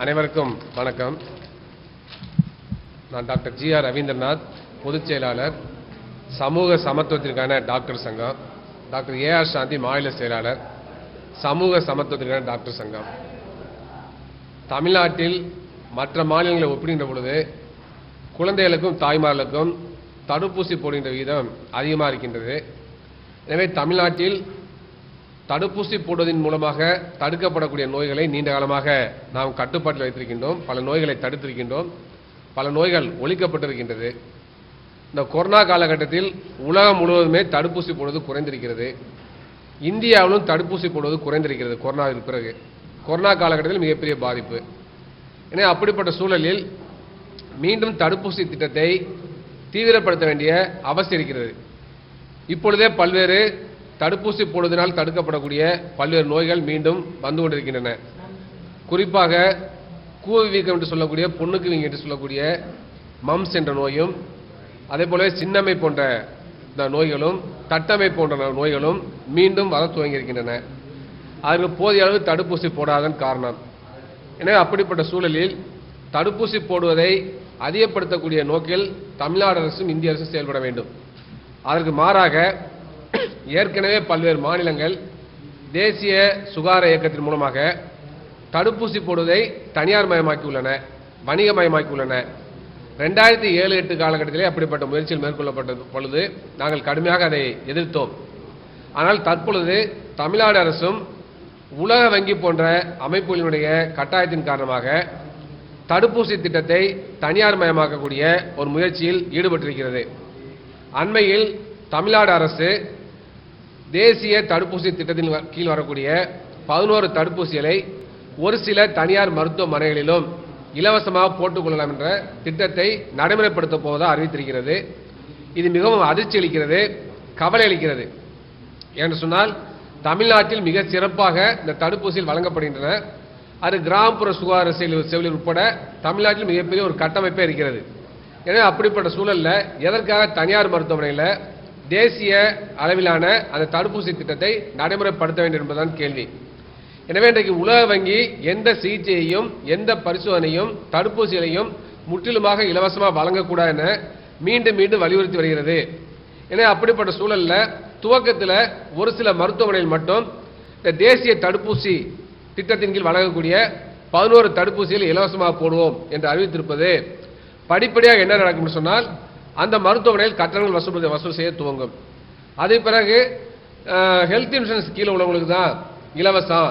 அனைவருக்கும் வணக்கம். நான் டாக்டர் ஜி.ஆர். ரவீந்திரநாத், பொதுச் செயலாளர், சமூக சமத்துவத்திற்கான டாக்டர் சங்கம். Doctor A R. சாந்தி, மாநில செயலாளர், சமூக சமத்துவத்திற்கான டாக்டர் சங்கம். தமிழ்நாட்டில் மற்ற மாநிலங்களை ஒப்பிடுகின்ற பொழுது குழந்தைகளுக்கும் தாய்மார்களுக்கும் தடுப்பூசி போடுகின்ற விகிதம் அதிகமாக இருக்கின்றது. எனவே தமிழ்நாட்டில் தடுப்பூசி போடுவதன் மூலமாக தடுக்கப்படக்கூடிய நோய்களை நீண்ட காலமாக நாம் கட்டுப்பாட்டில் வைத்திருக்கின்றோம். பல நோய்களை தடுத்திருக்கின்றோம். பல நோய்கள் ஒழிக்கப்பட்டிருக்கின்றது. இந்த கொரோனா காலகட்டத்தில் உலகம் முழுவதுமே தடுப்பூசி போடுவது குறைந்திருக்கிறது. இந்தியாவிலும் தடுப்பூசி போடுவது குறைந்திருக்கிறது. கொரோனாவிற்கு பிறகு கொரோனா காலகட்டத்தில் மிகப்பெரிய பாதிப்பு. எனவே அப்படிப்பட்ட சூழலில் மீண்டும் தடுப்பூசி திட்டத்தை தீவிரப்படுத்த வேண்டிய அவசியம் இருக்கிறது. இப்பொழுதே பல்வேறு தடுப்பூசி போடுவதனால் தடுக்கப்படக்கூடிய பல்வேறு நோய்கள் மீண்டும் வந்து கொண்டிருக்கின்றன. குறிப்பாக கூவி வீக்கம் என்று சொல்லக்கூடிய, பொண்ணுக்கு வீக்கம் என்று சொல்லக்கூடிய மம்ஸ் என்ற நோயும், அதே போலவே சின்னம்மை போன்ற நோய்களும், தட்டமை போன்ற நோய்களும் மீண்டும் வர துவங்கியிருக்கின்றன. அதற்கு போதிய அளவு தடுப்பூசி போடாதன் காரணம். எனவே அப்படிப்பட்ட சூழலில் தடுப்பூசி போடுவதை அதிகப்படுத்தக்கூடிய நோக்கில் தமிழ்நாடு அரசும் இந்திய அரசும் செயல்பட வேண்டும். அதற்கு மாறாக ஏற்கனவே பல்வேறு மாநிலங்கள் தேசிய சுகாதார இயக்கத்தின் மூலமாக தடுப்பூசி போடுவதை தனியார் மயமாக்கியுள்ளன, வணிகமயமாக்கியுள்ளன. 2007-8 காலகட்டத்திலே அப்படிப்பட்ட முயற்சிகள் மேற்கொள்ளப்பட்ட பொழுது நாங்கள் கடுமையாக அதை எதிர்த்தோம். ஆனால் தற்பொழுது தமிழ்நாடு அரசும் உலக வங்கி போன்ற அமைப்புகளினுடைய கட்டாயத்தின் காரணமாக தடுப்பூசி திட்டத்தை தனியார் மயமாக்கக்கூடிய ஒரு முயற்சியில் ஈடுபட்டிருக்கிறது. அண்மையில் தமிழ்நாடு அரசு தேசிய தடுப்பூசி திட்டத்தின் கீழ் வரக்கூடிய 11 தடுப்பூசிகளை ஒரு சில தனியார் மருத்துவமனைகளிலும் இலவசமாக போட்டுக்கொள்ளலாம் என்ற திட்டத்தை நடைமுறைப்படுத்தப் போவதாக அறிவித்திருக்கிறது. இது மிகவும் அதிர்ச்சி அளிக்கிறது, கவலை அளிக்கிறது. என்று சொன்னால் தமிழ்நாட்டில் மிக சிறப்பாக இந்த தடுப்பூசிகள் வழங்கப்படுகின்றன. அது கிராமப்புற சுகாதார செவிலியர் உட்பட தமிழ்நாட்டில் மிகப்பெரிய ஒரு கட்டமைப்பே இருக்கிறது. எனவே அப்படிப்பட்ட சூழலில் எதற்காக தனியார் மருத்துவமனையில் தேசிய அளவிலான அந்த தடுப்பூசி திட்டத்தை நடைமுறைப்படுத்த வேண்டும் என்பதுதான் கேள்வி. எனவே இன்றைக்கு உலக வங்கி எந்த சிகிச்சையையும், எந்த பரிசோதனையும், தடுப்பூசிகளையும் முற்றிலுமாக இலவசமாக வழங்கக்கூடாது என மீண்டும் மீண்டும் வலியுறுத்தி வருகிறது. எனவே அப்படிப்பட்ட சூழலில் துவக்கத்தில் ஒரு சில மருத்துவமனையில் மட்டும் இந்த தேசிய தடுப்பூசி திட்டத்தின் கீழ் வழங்கக்கூடிய 11 தடுப்பூசிகளை இலவசமாக போடுவோம் என்று அறிவித்திருப்பது படிப்படியாக என்ன நடக்கும் சொன்னால் அந்த மருத்துவமனையில் கட்டணங்கள் வசூல் செய்ய துவங்கும். அதே பிறகு ஹெல்த் இன்சூரன்ஸ் கீழே உள்ளவங்களுக்கு தான் இலவசம்,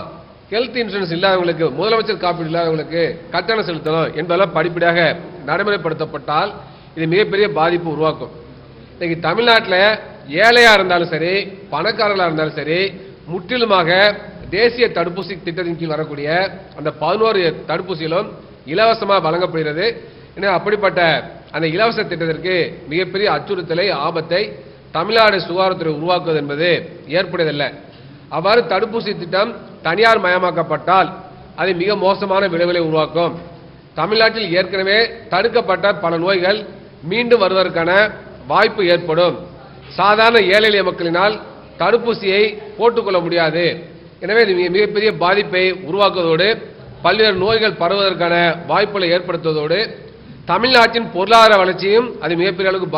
ஹெல்த் இன்சூரன்ஸ் இல்லாதவங்களுக்கு, முதலமைச்சர் காப்பீடு இல்லாதவங்களுக்கு கட்டணம் செலுத்தணும் என்பதெல்லாம் படிப்படியாக நடைமுறைப்படுத்தப்பட்டால் இது மிகப்பெரிய பாதிப்பு உருவாக்கும். இன்னைக்கு தமிழ்நாட்டில் ஏழையாக இருந்தாலும் சரி, பணக்காரர்களாக இருந்தாலும் சரி, முற்றிலுமாக தேசிய தடுப்பூசி திட்டத்தின் கீழ் வரக்கூடிய அந்த 11 தடுப்பூசிகளும் இலவசமாக வழங்கப்படுகிறது. எனவே அப்படிப்பட்ட அந்த இலவச திட்டத்திற்கு மிகப்பெரிய அச்சுறுத்தலை, ஆபத்தை தமிழ்நாடு சுகாதாரத்துறை உருவாக்குவது என்பது ஏற்புடையதல்ல. அவ்வாறு தடுப்பூசி திட்டம் தனியார் மயமாக்கப்பட்டால் அது மிக மோசமான விளைவுகளை உருவாக்கும். தமிழ்நாட்டில் ஏற்கனவே தடுக்கப்பட்ட பல நோய்கள் மீண்டும் வருவதற்கான வாய்ப்பு ஏற்படும். சாதாரண ஏழை எளிய மக்களினால் தடுப்பூசியை போட்டுக்கொள்ள முடியாது. எனவே இது மிகப்பெரிய பாதிப்பை உருவாக்குவதோடு பல்வேறு நோய்கள் பரவுவதற்கான வாய்ப்புகளை ஏற்படுத்துவதோடு தமிழ்நாட்டின் பொருளாதார வளர்ச்சியும் அது மிகப்பெரிய அளவுக்கு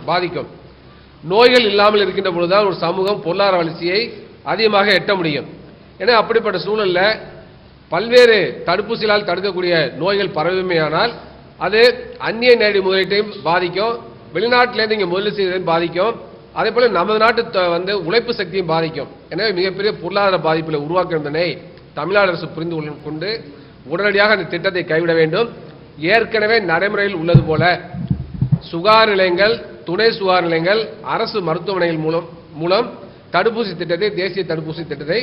பாதிக்கும். நோய்கள் இல்லாமல் இருக்கின்ற பொழுதுதான் ஒரு சமூகம் பொருளாதார வளர்ச்சியை அதிகமாக எட்ட முடியும். எனவே அப்படிப்பட்ட சூழலில் பல்வேறு தடுப்பூசிகளால் தடுக்கக்கூடிய நோய்கள் பரவுமையானால் அது அந்நிய நேரடி முதலீட்டையும் பாதிக்கும், வெளிநாட்டிலேருந்து இங்கே முதலீடு செய்வதையும் பாதிக்கும், அதே போல நமது நாட்டு உழைப்பு சக்தியும் பாதிக்கும். எனவே மிகப்பெரிய பொருளாதார பாதிப்புகளை உருவாக்கும் என்பதை தமிழ்நாடு அரசு புரிந்து கொண்டு உடனடியாக அந்த திட்டத்தை கைவிட வேண்டும். ஏற்கனவே நடைமுறையில் உள்ளது போல சுகாதார நிலையங்கள், துணை சுகாதார நிலையங்கள், அரசு மருத்துவமனைகள் மூலம் தடுப்பூசி திட்டத்தை, தேசிய தடுப்பூசி திட்டத்தை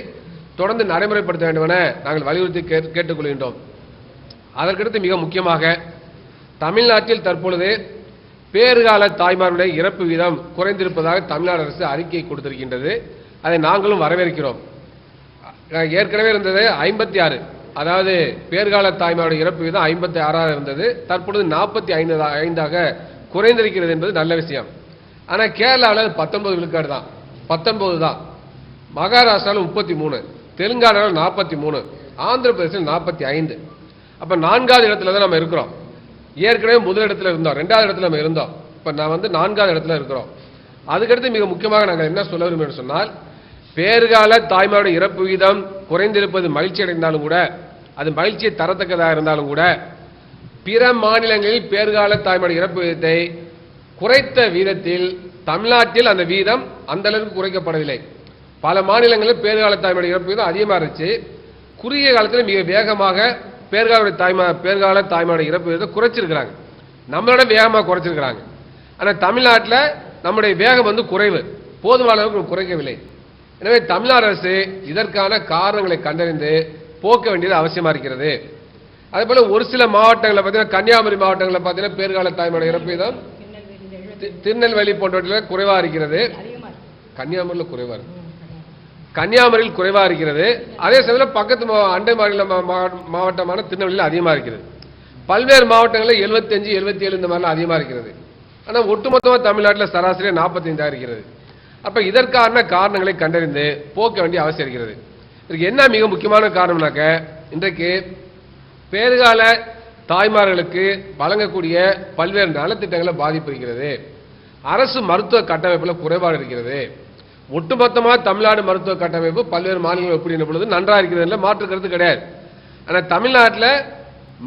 தொடர்ந்து நடைமுறைப்படுத்த வேண்டும் என நாங்கள் வலியுறுத்தி கேட்டுக்கொள்கின்றோம். அதற்கடுத்து மிக முக்கியமாக தமிழ்நாட்டில் தற்பொழுது பேறுகால தாய்மார்களுடைய இறப்பு வீதம் குறைந்திருப்பதாக தமிழ்நாடு அரசு அறிக்கை கொடுத்திருக்கின்றது. அதை நாங்களும் வரவேற்கிறோம். ஏற்கனவே இருந்தது 56, அதாவது பேறுகால தாய்மாருடைய இறப்பு வீதம் 56 இருந்தது. தற்பொழுது 45ஆக குறைந்திருக்கிறது என்பது நல்ல விஷயம். ஆனால் கேரளாவில் 19 விழுக்காடு தான், 19 தான். மகாராஷ்டிராவில் 33, தெலுங்கானாவில் 43, ஆந்திர பிரதேசத்தில் 45. அப்ப 4வது இடத்துல தான் நம்ம இருக்கிறோம். ஏற்கனவே முதல் இடத்துல இருந்தோம், 2வது இடத்துல நம்ம இருந்தோம். இப்ப நான் வந்து 4வது இடத்துல இருக்கிறோம். அதுக்கடுத்து மிக முக்கியமாக நாங்கள் என்ன சொல்ல விரும்புகிறோம் சொன்னால், பேறுகால தாய்மாருடைய இறப்பு வீதம் குறைந்திருப்பது மகிழ்ச்சி அடைந்தாலும் கூட, அது மகிழ்ச்சியை தரத்தக்கதாக இருந்தாலும் கூட, பிற மாநிலங்களில் பேறுகால தாய்மாருடைய இறப்பு வீதத்தை குறைத்த வீதத்தில் தமிழ்நாட்டில் அந்த வீதம் அந்த அளவுக்கு குறைக்கப்படவில்லை. பல மாநிலங்களில் பேறுகால தாய்மாருடைய இறப்பு வீதம் அதிகமாக இருந்துச்சு. குறுகிய காலத்தில் மிக வேகமாக பேறுகால தாய்மாருடைய இறப்பு வீதத்தை குறைச்சிருக்கிறாங்க. நம்மளோட வேகமாக குறைச்சிருக்கிறாங்க. ஆனால் தமிழ்நாட்டில் நம்முடைய வேகம் வந்து குறைவு, போதுமான அளவுக்கு குறைக்கவில்லை. எனவே தமிழ்நாடு அரசு இதற்கான காரணங்களை கண்டறிந்து போக்க வேண்டியது அவசியமா இருக்கிறது. அதே போல ஒரு சில மாவட்டங்களில் பார்த்தீங்கன்னா, கன்னியாகுமரி மாவட்டங்களில் பார்த்தீங்கன்னா பேறுகால தாய்மாருடைய இறப்பு வீதம் திருநெல்வேலி போன்றவற்றில் குறைவா இருக்கிறது. கன்னியாகுமரியில் குறைவா இருக்கு, கன்னியாகுமரியில் குறைவா இருக்கிறது. அதே சமயத்தில் பக்கத்து அண்டை மாநில மாவட்டமான திருநெல்வேலியில் அதிகமாக இருக்கிறது. பல்வேறு மாவட்டங்களில் 75, 77 இந்த மாதிரிலாம் அதிகமாக இருக்கிறது. ஆனால் ஒட்டுமொத்தமாக தமிழ்நாட்டில் சராசரியாக 45 இருக்கிறது. அப்ப இதற்கான காரணங்களை கண்டறிந்து போக்க வேண்டிய அவசியம் இருக்கிறது. இதுக்கு என்ன மிக முக்கியமான காரணம்னாக்க, இன்றைக்கு பேறுகால தாய்மார்களுக்கு வழங்கக்கூடிய பல்வேறு நலத்திட்டங்களை பாதிப்பு இருக்கிறது. அரசு மருத்துவ கட்டமைப்பில் குறைபாடு இருக்கிறது. ஒட்டுமொத்தமாக தமிழ்நாடு மருத்துவ கட்டமைப்பு பல்வேறு மாநிலங்கள் ஒப்பிடுகின்ற பொழுது நன்றாக இருக்கிறது, மாற்று கருத்து கிடையாது. ஆனால் தமிழ்நாட்டில்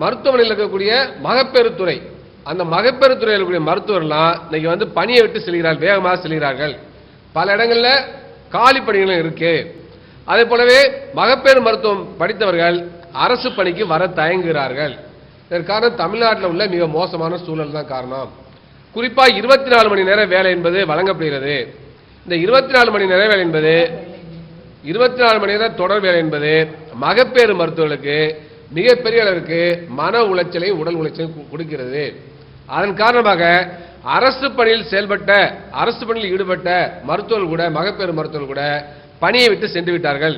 மருத்துவமனையில் இருக்கக்கூடிய மகப்பேறு துறை, அந்த மகப்பேறு துறையில் இருக்கக்கூடிய மருத்துவர்லாம் இன்னைக்கு வந்து பணியை விட்டு செல்கிறார்கள், வேகமாக செல்கிறார்கள். பல இடங்களில் காலி பணிகளும் இருக்கு. அதே போலவே மகப்பேறு மருத்துவம் படித்தவர்கள் அரசு பணிக்கு வர தயங்குகிறார்கள். இதற்கான தமிழ்நாட்டில் உள்ள மிக மோசமான சூழல் தான் காரணம். குறிப்பாக 24 மணி நேர வேலை என்பது வழங்கப்படுகிறது. இந்த 24 மணி நேர வேலை என்பது 24 மணி நேர தொடர் வேலை என்பது மகப்பேறு மருத்துவர்களுக்கு மிகப்பெரிய அளவிற்கு மன உளைச்சலை, உடல் உளைச்சலை கொடுக்கிறது. அதன் காரணமாக அரசு பணியில் ஈடுபட்ட மருத்துவர்கள் கூட, மகப்பேறு மருத்துவர்கள் கூட பணியை விட்டு சென்று விட்டார்கள்.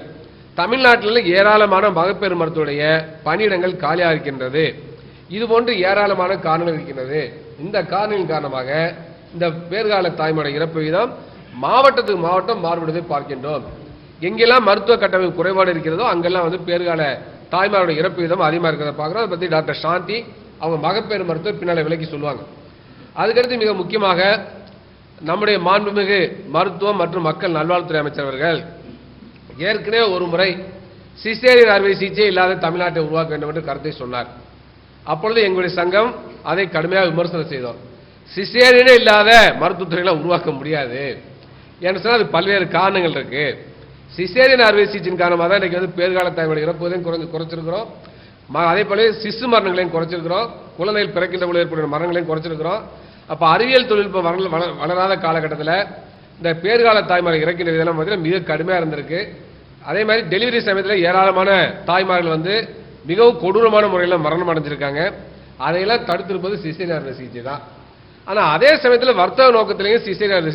தமிழ்நாட்டில் ஏராளமான மகப்பேறு மருத்துவருடைய பணியிடங்கள் காலியாக இருக்கின்றது. இதுபோன்று ஏராளமான காரணங்கள் இருக்கின்றது. இந்த காரணங்களின் காரணமாக இந்த பேறுகால தாய்மாருடைய இறப்பு வீதம் மாவட்டத்துக்கு மாவட்டம் மாறுபடுவதை பார்க்கின்றோம். எங்கெல்லாம் மருத்துவ கட்டமைப்பு குறைபாடு இருக்கிறதோ அங்கெல்லாம் வந்து பேறுகால தாய்மாருடைய இறப்பு வீதம் அதிகமாக இருக்கிறத பார்க்குறோம். அதை பற்றி டாக்டர் சாந்தி அவங்க மகப்பேறு மருத்துவர் பின்னால விலக்கி சொல்லுவாங்க. அதுக்கடுத்து மிக முக்கியமாக நம்முடைய மாண்புமிகு மருத்துவம் மற்றும் மக்கள் நல்வாழ்வுத்துறை அமைச்சர் அவர்கள் ஏற்கனவே ஒரு முறை சிசேரியன் அறுவை சிகிச்சை இல்லாத தமிழ்நாட்டை உருவாக்க வேண்டும் என்று கருத்தை சொன்னார். அப்பொழுது எங்களுடைய சங்கம் அதை கடுமையாக விமர்சனம் செய்தோம். சிசேரியனே இல்லாத மருத்துவத்துறைகளை உருவாக்க முடியாது என்று சொன்னால் அது பல்வேறு காரணங்கள் இருக்கு. சிசேரியன் அறுவை சிகிச்சையின் காரணமாக தான் இன்றைக்கு வந்து பேறுகால தாய்மாருடைய இறப்புவதையும் குறைச்சிருக்கிறோம். அதே போல சிசு மரணங்களையும் குறைச்சிருக்கிறோம். குழந்தைகள் பிறக்கின்ற போது ஏற்படுகிற மரணங்களையும் குறைச்சிருக்கிறோம். அப்போ அறிவியல் தொழில்நுட்பம் வளராத காலகட்டத்தில் இந்த பேறுகால தாய்மார்கள் இறக்கின்ற இதெல்லாம் பார்த்தீங்கன்னா மிக கடுமையாக இருந்திருக்கு. அதே மாதிரி டெலிவரி சமயத்தில் ஏராளமான தாய்மார்கள் வந்து மிகவும் கொடூரமான முறையில் மரணம் அடைஞ்சிருக்காங்க. அதையெல்லாம் தடுத்திருப்பது சிசேரியன் அறுவை சிகிச்சை தான். ஆனால் அதே சமயத்தில் வர்த்தக நோக்கத்திலேயும் சிசேரியன் அறுவை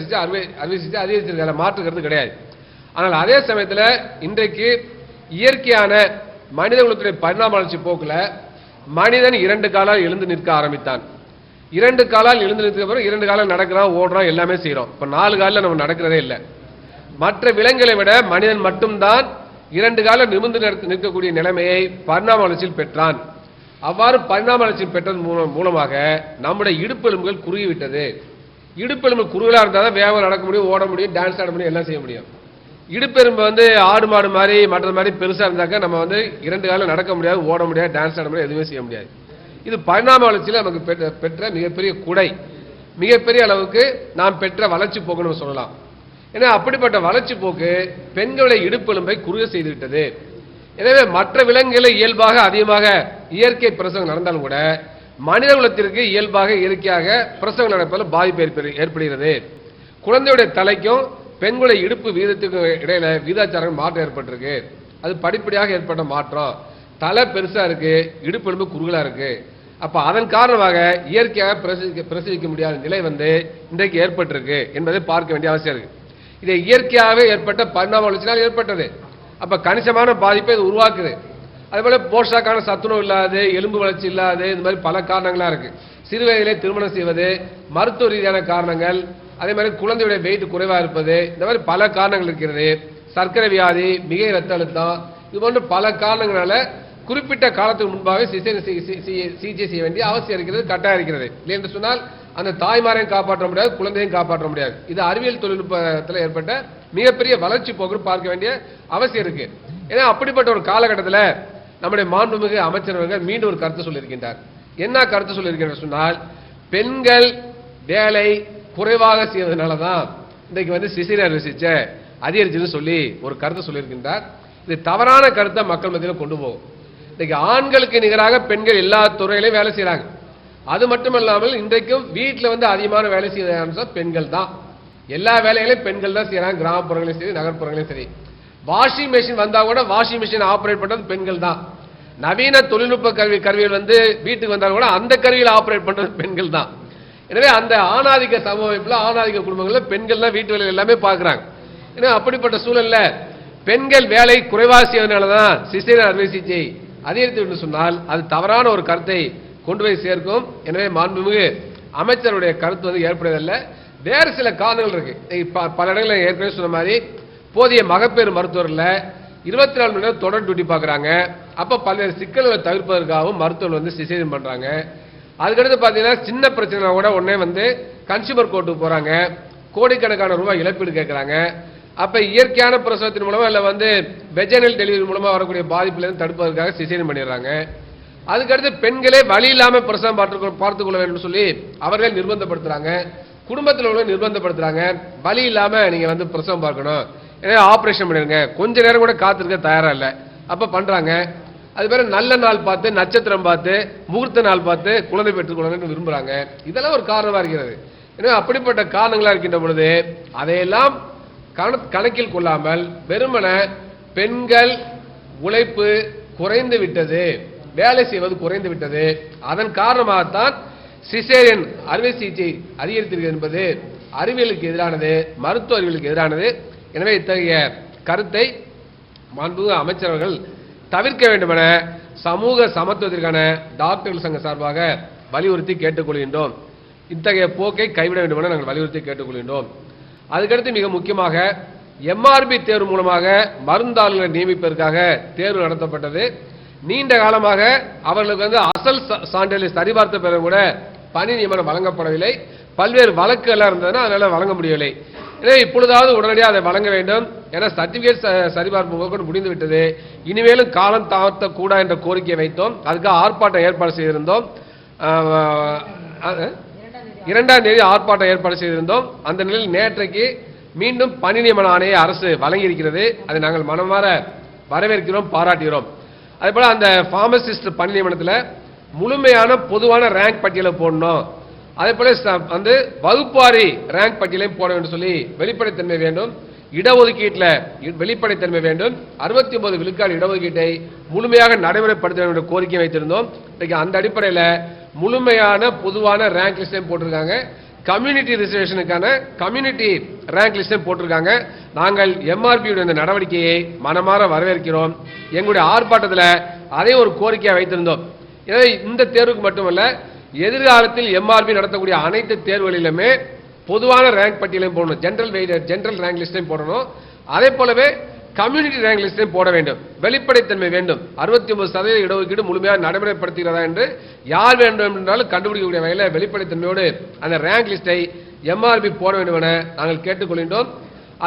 சிகிச்சை அதிகரிச்சிருக்காங்க, மாற்றுக்கிறது கிடையாது. ஆனால் அதே சமயத்தில் இன்றைக்கு இயற்கையான மனித குலத்துடைய பரிணாம வளர்ச்சி போக்கில் மனிதன் 2 காலால் எழுந்து நிற்க ஆரம்பித்தான். 2 காலால் எழுந்து நிற்க பிறகு 2 காலம் நடக்கிறான், ஓடுறான், எல்லாமே செய்யறோம். இப்ப 4 காலில் நம்ம நடக்கிறதே இல்லை. மற்ற விலங்குகளை விட மனிதன் மட்டும்தான் 2 காலம் நிமிர்ந்து நிற்கக்கூடிய நிலைமையை பரிணாம வளர்ச்சியில் பெற்றான். அவ்வாறு பரிணாம வளர்ச்சியில் பெற்றது மூலமாக நம்முடைய இடுப்பெலும்புகள் குறுகிவிட்டது. இடுப்பெலும்பு குறுகலாக இருந்தால் தான் வேகம் நடக்க முடியும், ஓட முடியும், டான்ஸ் ஆட முடியும், எல்லாம் செய்ய முடியும். இடுப்பெரும்பு வந்து ஆடு மாடு மாதிரி மற்ற மாதிரி பெருசா இருந்தாக்க நம்ம வந்து 2 காலம் நடக்க முடியாது, ஓட முடியாது, டான்ஸ் ஆட முடியாது, எதுவுமே செய்ய முடியாது. இது பரிணாம வளர்ச்சியில் நமக்கு பெற்ற மிகப்பெரிய குடை, மிகப்பெரிய அளவுக்கு நாம் பெற்ற வளர்ச்சி போக்குன்னு சொல்லலாம். ஏன்னா அப்படிப்பட்ட வளர்ச்சி போக்கு பெண்களுடைய இடுப்பெலும்பை குறுக செய்து விட்டது. எனவே மற்ற விலங்குகளை இயல்பாக அதிகமாக இயற்கை பிரசவம் நடந்தாலும் கூட மனித குலத்திற்கு இயல்பாக இயற்கையாக பிரசவம் நடப்பதில் பாதிப்பு ஏற்படுகிறது. குழந்தையுடைய தலைக்கும் பெண்களுடைய இடுப்பு வீதத்துக்கு இடையில வீதாச்சாரம் மாற்றம் ஏற்பட்டிருக்கு. அது படிப்படியாக ஏற்பட்ட மாற்றம். தலை பெருசா இருக்கு, இடுப்பு எலும்பு குறுகலா இருக்கு. அப்ப அதன் காரணமாக இயற்கையாக பிரசவிக்க முடியாத நிலை வந்து இன்றைக்கு ஏற்பட்டிருக்கு என்பதை பார்க்க வேண்டிய அவசியம் இருக்கு. இதை இயற்கையாகவே ஏற்பட்ட பரிணாம வளர்ச்சினால் ஏற்பட்டது. அப்ப கணிசமான பாதிப்பை இது உருவாக்குது. அதேபோல போஷாக்கான சத்துணவு இல்லாது, எலும்பு வளர்ச்சி இல்லாது, இந்த மாதிரி பல காரணங்களா இருக்கு. சிறு வயதிலே திருமணம் செய்வது, மருத்துவ ரீதியான காரணங்கள், அதே மாதிரி குழந்தையுடைய வெயிட் குறைவா இருப்பது, இந்த மாதிரி பல காரணங்கள் இருக்கிறது. சர்க்கரை வியாதி, மிகை ரத்த அழுத்தம், இது போன்ற பல காரணங்களால குறிப்பிட்ட காலத்துக்கு முன்பாக சிகிச்சை செய்ய வேண்டிய அவசியம் இருக்கிறது, கட்டாயம் இருக்கிறது. இல்லை என்று சொன்னால் அந்த தாய்மாரையும் காப்பாற்ற முடியாது, குழந்தையும் காப்பாற்ற முடியாது. இது அறிவியல் தொழில்நுட்பத்தில் ஏற்பட்ட மிகப்பெரிய வளர்ச்சி போக்கு பார்க்க வேண்டிய அவசியம் இருக்கு. ஏன்னா அப்படிப்பட்ட ஒரு காலகட்டத்தில் நம்முடைய மாண்புமிகு அமைச்சர்கள் மீண்டும் ஒரு கருத்து சொல்லியிருக்கின்றார். என்ன கருத்து சொல்லியிருக்கின்ற சொன்னால், பெண்கள் வேலை குறைவாக செய்வதனால தான் இன்றைக்கு சிசேரியன் அறுவை சிகிச்சை அதிகரிச்சுன்னு சொல்லி ஒரு கருத்து சொல்லியிருக்கின்றார். இது தவறான கருத்தை மக்கள் மத்தியில் கொண்டு போகும். இன்னைக்கு ஆண்களுக்கு நிகராக பெண்கள் எல்லா துறையிலையும் வேலை செய்யறாங்க. அது மட்டுமல்லாமல் இன்றைக்கும் வீட்டில் அதிகமான வேலை செய்யறாங்க பெண்கள் தான். எல்லா வேலைகளையும் பெண்கள் தான் செய்யறாங்க, கிராமப்புறங்களையும் சரி நகர்ப்புறங்களையும் சரி. வாஷிங் மிஷின் வந்தா கூட வாஷிங் மிஷின் ஆபரேட் பண்றது பெண்கள் தான். நவீன தொழில்நுட்ப கருவிகள் வீட்டுக்கு வந்தாலும் கூட அந்த கருவியில் ஆபரேட் பண்றது பெண்கள் தான். எனவே அந்த ஆணாதிக்க சமூகத்தில் ஆணாதிக்க குடும்பங்களில் பெண்கள் தான் வீட்டு வேலைகள் எல்லாமே பார்க்கிறாங்க. ஏன்னா அப்படிப்பட்ட சூழல்ல பெண்கள் வேலை குறைவாக செய்வதனால தான் சிசேரியன் அறுவை சிகிச்சை அதிகரித்து சொன்னால் அது தவறான ஒரு கருத்தை கொண்டு போய் சேர்க்கும். எனவே மாண்புமிகு அமைச்சருடைய கருத்து ஏற்படுவதில்லை. வேறு சில காரணங்கள் இருக்கு. பல இடங்களில் ஏற்கனவே சொன்ன மாதிரி போதிய மகப்பேறு மருத்துவர்கள் 24 மணி நேரம் தொடர் டியூட்டி பார்க்குறாங்க. அப்போ பல்வேறு சிக்கல்களை தவிர்ப்பதற்காகவும் மருத்துவர்கள் சிசேரியன் பண்றாங்க. அதுக்கடுத்து பார்த்தீங்கன்னா சின்ன பிரச்சனை கூட உடனே கன்சியூமர் கோர்ட்டுக்கு போறாங்க, கோடிக்கணக்கான ரூபாய் இழப்பீடு கேட்கறாங்க. அப்ப இயற்கையான பிரசவத்தின் மூலமா இல்ல வெஜினல் டெலிவரி மூலமா வரக்கூடிய பாதிப்புல தடுப்பதற்காக சிசேரியன் பண்ணிடுறாங்க. அதுக்கடுத்து பெண்களே வழி இல்லாம பிரசவம் பார்த்துக் கொள்ள வேண்டும் சொல்லி அவர்கள் நிர்பந்தப்படுத்துறாங்க, குடும்பத்தில் உள்ள நிர்பந்தப்படுத்துறாங்க. வழி இல்லாம நீங்க பிரசவம் பார்க்கணும், எனவே ஆபரேஷன் பண்ணிருங்க, கொஞ்ச நேரம் கூட காத்திருக்க தயாரா இல்ல, அப்ப பண்றாங்க. அது பேர நல்ல நாள் பார்த்து நட்சத்திரம் பார்த்து முகூர்த்த நாள் பார்த்து குழந்தை பெற்றுக் கொள்ளணும்னு விரும்புறாங்க. இதெல்லாம் ஒரு காரணமா இருக்கிறது. எனவே அப்படிப்பட்ட காரணங்களா இருக்கின்ற பொழுது அதையெல்லாம் கணக்கில் கொள்ளாமல் வெறுமன பெண்கள் உழைப்பு குறைந்து விட்டது, வேலை செய்வது குறைந்து விட்டது, அதன் காரணமாகத்தான் சிசேரியன் அறுவை சிகிச்சை அதிகரித்திருக்கிறது என்பது அறிவியலுக்கு எதிரானது, மருத்துவ அறிவியலுக்கு எதிரானது. எனவே இத்தகைய கருத்தை மாண்புமிகு அமைச்சர்கள் தவிர்க்க வேண்டும் என சமூக சமத்துவத்திற்கான டாக்டர்கள் சங்க சார்பாக வலியுறுத்தி கேட்டுக்கொள்கின்றோம். இத்தகைய போக்கை கைவிட வேண்டும் என நாங்கள் வலியுறுத்தி கேட்டுக்கொள்கின்றோம். அதுக்கடுத்து மிக முக்கியமாக எம்ஆர்பி தேர்வு மூலமாக மருந்தாளர்களை நியமிப்பதற்காக தேர்வு நடத்தப்பட்டது. நீண்ட காலமாக அவர்களுக்கு அசல் சான்றிதழை சரிபார்த்த பிறகு கூட பணி நியமனம் வழங்கப்படவில்லை. பல்வேறு வழக்குகள் இருந்ததுன்னா அதனால வழங்க முடியவில்லை. எனவே இப்பொழுதாவது உடனடியாக அதை வழங்க வேண்டும். ஏன்னா சர்டிபிகேட் சரிபார்ப்பு முடிந்து விட்டது, இனிமேலும் காலம் தாழ்த்த கூடா என்ற கோரிக்கையை வைத்தோம். அதுக்காக ஆர்ப்பாட்டம் ஏற்பாடு செய்திருந்தோம். 2ஆம் தேதி ஆர்ப்பாட்டம் ஏற்பாடு செய்திருந்தோம். அந்த நிலையில் நேற்றைக்கு மீண்டும் பணி நியமன ஆணையை அரசு வழங்கியிருக்கிறது. அதை நாங்கள் மனமாற வரவேற்கிறோம், பாராட்டுகிறோம். அதேபோல அந்த பார்மசிஸ்ட் பணி நியமனத்தில் முழுமையான பொதுவான ரேங்க் பட்டியலை போடணும். அதே போல வகுப்பாரி ரேங்க் பட்டியலையும் போட வேண்டும் சொல்லி வெளிப்படைத்தன்மை வேண்டும். இடஒதுக்கீட்டில் வெளிப்படைத்தன்மை வேண்டும். 69 விழுக்காடு இடஒதுக்கீட்டை முழுமையாக நடைமுறைப்படுத்த வேண்டும் என்ற கோரிக்கை வைத்திருந்தோம். இன்னைக்கு அந்த அடிப்படையில் முழுமையான பொதுவான ரேங்க் லிஸ்டையும் போட்டிருக்காங்க. கம்யூனிட்டி ரிசர்வேஷனுக்கான கம்யூனிட்டி ரேங்க் லிஸ்டையும் போட்டிருக்காங்க. நாங்கள் எம்ஆர்பியுடைய இந்த நடவடிக்கையை மனமாற வரவேற்கிறோம். எங்களுடைய ஆர்ப்பாட்டத்தில் அதே ஒரு கோரிக்கையை வைத்திருந்தோம். எனவே இந்த தேர்வுக்கு மட்டுமல்ல, எதிர்காலத்தில் எம்ஆர்பி நடத்தக்கூடிய அனைத்து தேர்வுகளிலுமே பொதுவான ரேங்க் பட்டியலையும் போடணும், ஜெனரல் ரேங்க் லிஸ்டையும் போடணும். அதே போலவே கம்யூனிட்டி ரேங்க் லிஸ்டையும் போட வேண்டும். வெளிப்படைத்தன்மை வேண்டும். 69% இடஒதுக்கீடு முழுமையாக நடைமுறைப்படுத்துகிறதா என்று யார் வேண்டும் என்றாலும் கண்டுபிடிக்கக்கூடிய வகையில் வெளிப்படைத்தன்மையோடு அந்த ரேங்க் லிஸ்டை எம்ஆர்பி போட வேண்டும் என நாங்கள் கேட்டுக்கொள்கின்றோம்.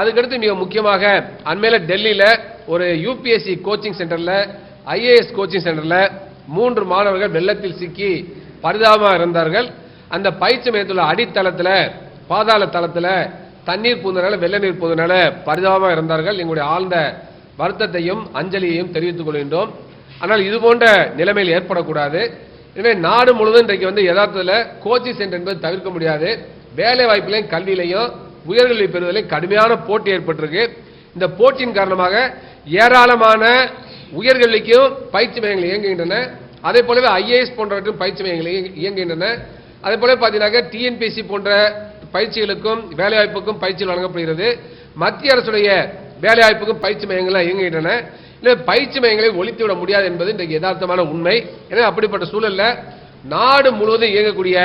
அதுக்கடுத்து மிக முக்கியமாக அண்மையில் டெல்லியில் ஒரு யூபிஎஸ்சி கோச்சிங் சென்டரில், ஐஏஎஸ் கோச்சிங் சென்டரில் 3 மாணவர்கள் வெள்ளத்தில் சிக்கி பரிதாபமாக இருந்தார்கள். அந்த பயிற்சி மையத்தில் அடித்தளத்தில் பாதாள தளத்தில் தண்ணீர் பூந்தனால வெள்ள நீர் பூந்தனால பரிதாபமாக இருந்தார்கள். எங்களுடைய ஆழ்ந்த வருத்தத்தையும் அஞ்சலியையும் தெரிவித்துக் கொள்கின்றோம். ஆனால் இது போன்ற நிலைமையில் ஏற்படக்கூடாது. எனவே நாடு முழுவதும் இன்றைக்கு யதார்த்தத்தில் கோச்சிங் சென்டர் என்பது தவிர்க்க முடியாது. வேலை வாய்ப்பிலையும் கல்வியிலையும் உயர்கல்வி பெறுவதில் கடுமையான போட்டி ஏற்பட்டிருக்கு. இந்த போட்டியின் காரணமாக ஏராளமான உயர்கல்விக்கும் பயிற்சி மையங்கள் இயங்குகின்றன. அதே போலவே ஐஏஎஸ் போன்றவற்றும் பயிற்சி மையங்கள் இயங்குகின்றன. அதே போல பார்த்தீங்கன்னா டிஎன்பிஎஸ்சி போன்ற பயிற்சிகளுக்கும் வேலைவாய்ப்புக்கும் பயிற்சி வழங்கப்படுகிறது. மத்திய அரசுடைய வேலைவாய்ப்புக்கும் பயிற்சி மையங்கள் இயங்குகின்றன. பயிற்சி மையங்களை ஒழித்துவிட முடியாது என்பது இன்றைக்கு யதார்த்தமான உண்மை. எனவே அப்படிப்பட்ட சூழல்ல நாடு முழுவதும் இயங்கக்கூடிய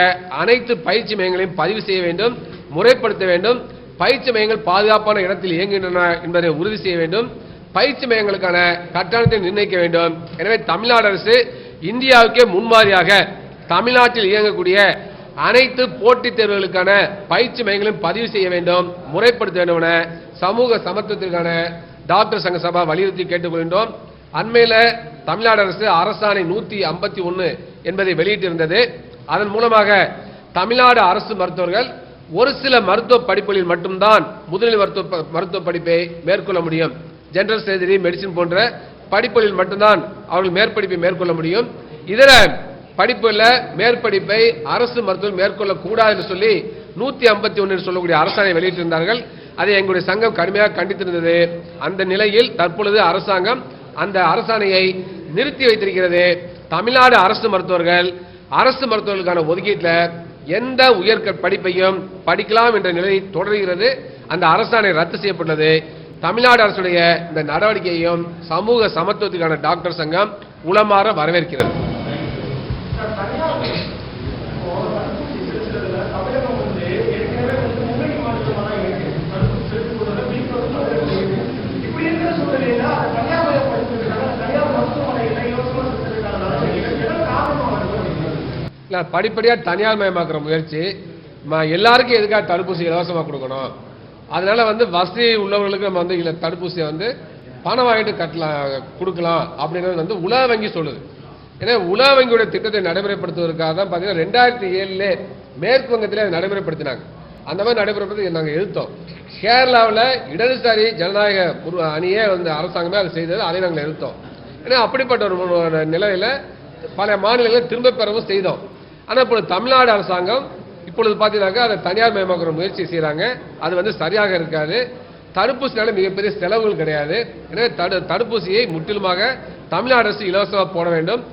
அனைத்து பயிற்சி மையங்களையும் பதிவு செய்ய வேண்டும், முறைப்படுத்த வேண்டும். பயிற்சி மையங்கள் பாதுகாப்பான இடத்தில் இயங்குகின்றன என்பதை உறுதி செய்ய வேண்டும். பயிற்சி மையங்களுக்கான கட்டணத்தை நிர்ணயிக்க வேண்டும். எனவே தமிழ்நாடு அரசு இந்தியாவுக்கே முன்மாதிரியாக தமிழ்நாட்டில் இயங்கக்கூடிய அனைத்து போட்டித் தேர்வுகளுக்கான பயிற்சி மையங்களையும் பதிவு செய்ய வேண்டும், முறைப்படுத்த வேண்டும் என சமூக சமத்துவத்திற்கான டாக்டர் சங்க சபா வலியுறுத்தி கேட்டுக்கொள்கின்றோம். அண்மையில் தமிழ்நாடு அரசு அரசாணை 151 என்பதை வெளியிட்டிருந்தது. அதன் மூலமாக தமிழ்நாடு அரசு மருத்துவர்கள் ஒரு சில மருத்துவ படிப்புகளில் மட்டும்தான் முதுநிலை மருத்துவ படிப்பை மேற்கொள்ள முடியும். ஜெனரல் சர்ஜரி, மெடிசின் போன்ற படிப்புகளில் மட்டும்தான் அவர்கள் மேற்படிப்பை மேற்கொள்ள முடியும். இதர படிப்புல மேற்படிப்பை அரசு மருத்துவர்கள் மேற்கொள்ளக்கூடாது என்று சொல்லி 151 சொல்லக்கூடிய அரசாணை வெளியிட்டிருந்தார்கள். அதை எங்களுடைய சங்கம் கடுமையாக கண்டித்திருந்தது. அந்த நிலையில் தற்பொழுது அரசாங்கம் அந்த அரசாணையை நிறுத்தி வைத்திருக்கிறது. தமிழ்நாடு அரசு மருத்துவர்களுக்கான ஒதுக்கீட்டில் எந்த உயர் படிப்பையும் படிக்கலாம் என்ற நிலை தொடர்கிறது. அந்த அரசாணை ரத்து செய்யப்பட்டது. தமிழ்நாடு அரசுடைய இந்த நடவடிக்கையையும் சமூக சமத்துவத்துக்கான டாக்டர் சங்கம் உளமாற வரவேற்கிறது. படிப்படியாக தனியார் மயமாக்குற முயற்சி, எல்லாருக்கும் எதுக்காக தடுப்பூசி இலவசமாக கொடுக்கணும்? அதனால வசதி உள்ளவர்களுக்கு நம்ம தடுப்பூசியை பணம் வாங்கிட்டு கொடுக்கலாம் அப்படிங்கிறது உலக வங்கி சொல்லுது. ஏன்னா உலக வங்கியோட திட்டத்தை நடைமுறைப்படுத்துவதற்காக தான் பார்த்தீங்கன்னா 2007 மேற்கு வங்கத்தில் அதை நடைமுறைப்படுத்தினாங்க. அந்த மாதிரி நடைமுறைப்படுத்தி நாங்கள் எதிர்த்தோம். கேரளாவில் இடதுசாரி ஜனநாயக அணியே அரசாங்கமே அதை செய்தது, அதை நாங்கள் எதிர்த்தோம். ஏன்னா அப்படிப்பட்ட ஒரு நிலையில பல மாநிலங்களை திரும்ப பெறவும் செய்தோம். ஆனால் இப்பொழுது தமிழ்நாடு அரசாங்கம் இப்பொழுது பார்த்தீங்கன்னாக்கா அதை தனியார் மயமாக்குற முயற்சி செய்கிறாங்க. அது சரியாக இருக்காது. தடுப்பூசினால மிகப்பெரிய செலவுகள் கிடையாது. எனவே தடுப்பூசியை முற்றிலுமாக தமிழ்நாடு அரசு இலவசமாக போட வேண்டும்.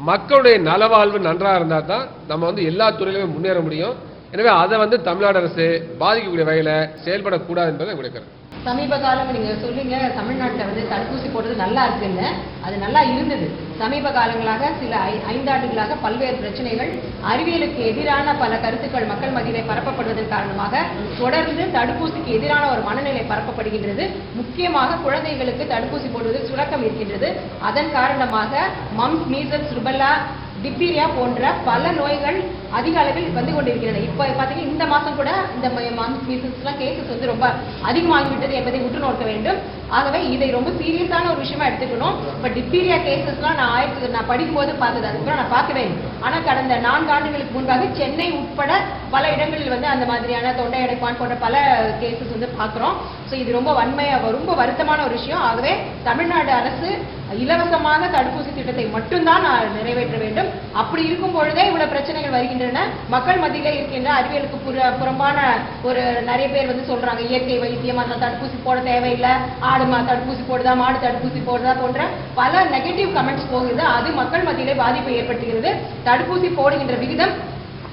மக்களுடைய நலவாழ்வு நன்றாக இருந்தால் தான் நம்ம எல்லா துறையிலுமே முன்னேற முடியும். எனவே அதை தமிழ்நாடு அரசு பாதிக்கக்கூடிய வகையில் செயல்படக்கூடாது என்பதை எங்களுடைய கருத்து. சமீப காலம் நீங்க சொல்றீங்க தமிழ்நாட்டில் தடுப்பூசி போடுறது நல்லா இருக்குன்னு. அது நல்லா இருந்தது. சமீப காலங்களாக சில 5 ஆண்டுகளாக பல்வேறு பிரச்சனைகள், அறிவியலுக்கு எதிரான பல கருத்துக்கள் மக்கள் மத்தியிலே பரப்பப்படுவதன் காரணமாக தொடர்ந்து தடுப்பூசிக்கு எதிரான ஒரு மனநிலை பரப்பப்படுகின்றது. முக்கியமாக குழந்தைகளுக்கு தடுப்பூசி போடுவதில் சுணக்கம் இருக்கின்றது. அதன் காரணமாக மம்ஸ், மீசல்ஸ், ருபெல்லா, டிப்தீரியா போன்ற பல நோய்கள் அதிக அளவில் வந்து கொண்டிருக்கிறது. இப்போ பார்த்தீங்கன்னா இந்த மாதம் கூட இந்த மீசல்ஸ்லாம் கேசஸ் ரொம்ப அதிகமாகிவிட்டது என்பதை உற்று நோக்க வேண்டும். ஆகவே இதை ரொம்ப சீரியஸான ஒரு விஷயமா எடுத்துக்கணும். இப்போ டிப்தீரியா கேசஸ்லாம் நான் படிக்கும்போது பார்த்தது, அதுக்கப்புறம் நான் பார்க்கவே இல்லை. ஆனால் கடந்த 4 ஆண்டுகளுக்கு முன்பாக சென்னை உட்பட பல இடங்களில் அந்த மாதிரியான தொண்டை அடைப்பான் போன்ற பல கேசஸ் பார்க்குறோம். ஸோ இது ரொம்ப ரொம்ப வருத்தமான ஒரு விஷயம். ஆகவே தமிழ்நாடு அரசு இலவசமாக தடுப்பூசி திட்டத்தை மட்டும்தான் நிறைவேற்ற வேண்டும். அப்படி இருக்கும் பொழுதே இவ்வளவு பிரச்சனைகள் வருகின்றன. மக்கள் மத்தியிலே இருக்கின்ற அறிவியலுக்கு புறம்பான ஒரு நிறைய பேர் சொல்றாங்க இயற்கை வைத்தியம், அந்த தடுப்பூசி போட தேவையில்லை, ஆடு தடுப்பூசி போடுதா, மாடு தடுப்பூசி போடுதா போன்ற பல நெகட்டிவ் கமெண்ட்ஸ் போகுது. அது மக்கள் மத்தியிலே பாதிப்பை ஏற்படுத்துகிறது. தடுப்பூசி போடுகின்ற விகிதம்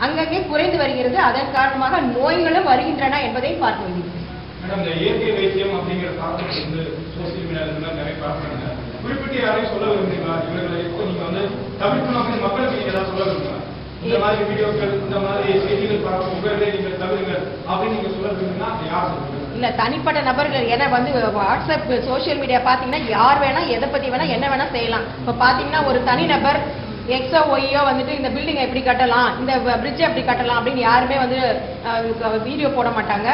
அங்கங்கே குறைந்து வருகிறது. அதன் காரணமாக நோய்களும் வருகின்றன என்பதை பார்க்க வேண்டியது. இயற்கை வைத்தியம் அப்படிங்கிற காரணம் சோசியல் மீடியால நிறைய பார்க்கறாங்க. குறிப்பிட்ட யாரையும் சொல்ல விரும்புறீங்களா? இவர்களை இப்போ நீங்க தவிர்க்கணும், மக்களுக்கு நீங்க ஏதாவது சொல்ல விரும்புறீங்களா? இந்த மாதிரி வீடியோக்கள், இந்த மாதிரி செய்திகள் பார்க்க உங்களே நீங்க தவிர்ங்க அப்படின்னு நீங்க சொல்ல விரும்புறீங்கன்னா யார் சொல்லுங்க? இல்ல தனிப்பட்ட நபர்கள், ஏன்னா வாட்ஸ்அப் சோசியல் மீடியா பாத்தீங்கன்னா யார் வேணா எதை பத்தி வேணா என்ன வேணா செய்யலாம். இப்ப பாத்தீங்கன்னா ஒரு தனிநபர் எக்ஸோ ஒய்யோ இந்த பில்டிங்கை எப்படி கட்டலாம், இந்த பிரிட்ஜை எப்படி கட்டலாம் அப்படின்னு யாருமே வீடியோ போட மாட்டாங்க,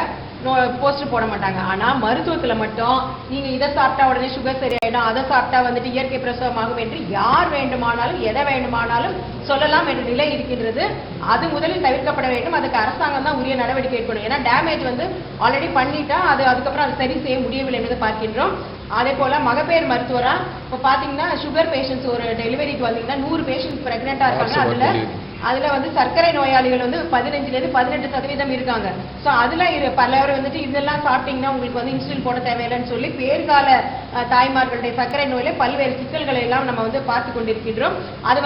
போஸ்டர் போட மாட்டாங்க. ஆனா மருத்துவத்துல மட்டும் நீங்க இதை சாப்பிட்டா உடனே சுகர் சரியாயிடும், அதை சாப்பிட்டா இயற்கை பிரசவமாகும் என்று யார் வேண்டுமானாலும் எதை வேண்டுமானாலும் சொல்லலாம் என்ற நிலை இருக்கின்றது. அது முதலில் தவிர்க்கப்பட வேண்டும். அதுக்கு அரசாங்கம் தான் உரிய நடவடிக்கை எடுக்கணும். ஏன்னா டேமேஜ் ஆல்ரெடி பண்ணிட்டா அதுக்கப்புறம் அதை சரி செய்ய முடியவில்லை என்பதை பார்க்கின்றோம். அதே போல மகப்பேறு மருத்துவரா இப்போ பாத்தீங்கன்னா சுகர் பேஷண்ட்ஸ் ஒரு டெலிவரிக்கு வந்தீங்கன்னா 100 பேஷண்ட் பிரெக்னெண்டா இருக்காங்க. அதுல சர்க்கரை நோயாளிகள் 15% 18% இருக்காங்க. ஸோ அதுல பலவர் இதெல்லாம் சாப்பிட்டீங்கன்னா உங்களுக்கு இன்சுலின் போட தேவையில்லைன்னு சொல்லி பேர்கால தாய்மார்களுடைய சர்க்கரை நோயில பல்வேறு சிக்கல்களை எல்லாம் நம்ம பார்த்து கொண்டிருக்கின்றோம். அது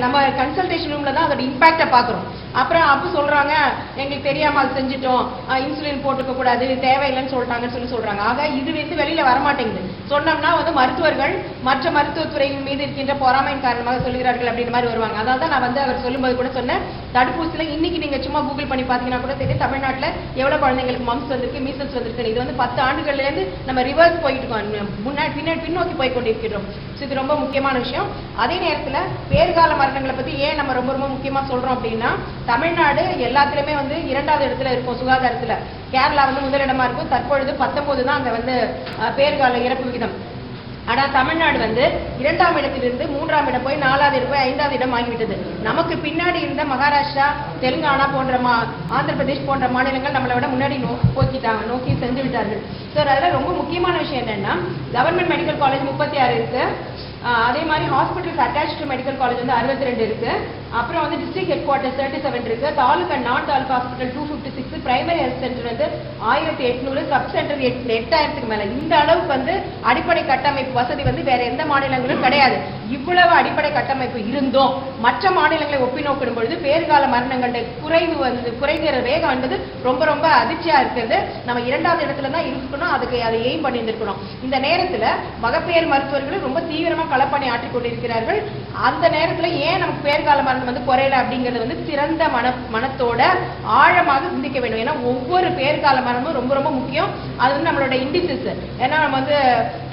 நம்ம கன்சல்டேஷன் ரூம்ல தான் அதோட இம்பாக்டை பார்க்குறோம். அப்புறம் அப்போ சொல்றாங்க எங்களுக்கு தெரியாம அது செஞ்சுட்டோம், இன்சுலின் போட்டுக்க கூடாது, தேவையில்லைன்னு சொல்லிட்டாங்கன்னு சொல்றாங்க. ஆக இது வெளியில வரமாட்டேங்குது. சொன்னோம்னா மருத்துவர்கள் மற்ற மருத்துவத்துறையின் மீது இருக்கின்ற பொறாமையின் காரணமாக சொல்கிறார்கள் அப்படின்ற மாதிரி வருவாங்க. அதான் நான் அவர் சொல்லும்போது கூட சொன்னேன். தடுப்பூசியில இன்னைக்கு நீங்க சும்மா கூகுள் பண்ணி பாத்தீங்கன்னா கூட தெரியும் தமிழ்நாட்டுல எவ்வளவு குழந்தைங்களுக்கு மம்ஸ் வந்திருக்கு, மீசல்ஸ் வந்திருக்கு. இது வந்து 10 ஆண்டுகள்ல இருந்து நம்ம ரிவர்ஸ் போயிட்டு இருக்கோம், பின்னோக்கி போய் கொண்டிருக்கிறோம். இது ரொம்ப முக்கியமான விஷயம். அதே நேரத்துல பேறுகால மரணங்களை பத்தி ஏன் நம்ம ரொம்ப ரொம்ப முக்கியமா சொல்றோம் அப்படின்னா, தமிழ்நாடு எல்லாத்துலயுமே வந்து 2வது இடத்துல இருக்கும் சுகாதாரத்துல. கேரளா வந்து முதலிடமா இருக்கும். தற்பொழுது 19 தான் அங்க வந்து பேறுகால இறப்பு விகிதம். ஆனா தமிழ்நாடு வந்து 2ஆம் இடத்திலிருந்து 3ஆம் இடம் போய் 4வது இடம் போய் 5வது இடம் ஆகிவிட்டது. நமக்கு பின்னாடி இருந்த மகாராஷ்டிரா, தெலுங்கானா போன்ற ஆந்திர பிரதேஷ் போன்ற மாநிலங்கள் நம்மளை விட முன்னாடி நோக்கி சென்று விட்டார்கள். ஸோ அதெல்லாம் ரொம்ப முக்கியமான விஷயம் என்னன்னா, கவர்மெண்ட் மெடிக்கல் காலேஜ் 36 இருக்கு. அதே மாதிரி hospitals attach to medical college வந்து 62 இருக்கு. அப்புறம் வந்து டிஸ்ட்ரிக்ட் ஹெட் குவார்ட்டர்ஸ் 37 இருக்கு. தாலுக் அண்ட் நான் taluk hospital 256, primary health centre வந்து 1800, சப் சென்டர் 8000க்கு மேல. இந்த அளவுக்கு வந்து அடிப்படை கட்டமைப்பு வசதி வந்து வேற எந்த மாநிலங்களும் கிடையாது. இவ்வளவு அடிப்படை கட்டமைப்பு இருந்தும் மற்ற மாநிலங்களை ஒப்பினோக்கிடும் பொழுது பேறுகால மரணங்களுடைய குறைகிற வேகம் என்பது ரொம்ப ரொம்ப அதிர்ச்சியா இருக்கிறது. நம்ம 2வது இடத்துல தான் இருக்கணும், அதை எய்ம் பண்ணி இருந்திருக்கணும். இந்த நேரத்துல மகப்பேறு மருத்துவர்கள் ரொம்ப தீவிரமா களப்பணி ஆற்றிக் கொண்டிருக்கிறார்கள். அந்த நேரத்துல ஏன் நமக்கு பேறுகால மரணம் வந்து குறையல அப்படிங்கிறது வந்து திறந்த மனத்தோட ஆழமாக சிந்திக்க வேண்டும். ஏன்னா ஒவ்வொரு பேறுகால மரணமும் ரொம்ப ரொம்ப முக்கியம். அது வந்து நம்மளோட இண்டிசிஸ். ஏன்னா நம்ம வந்து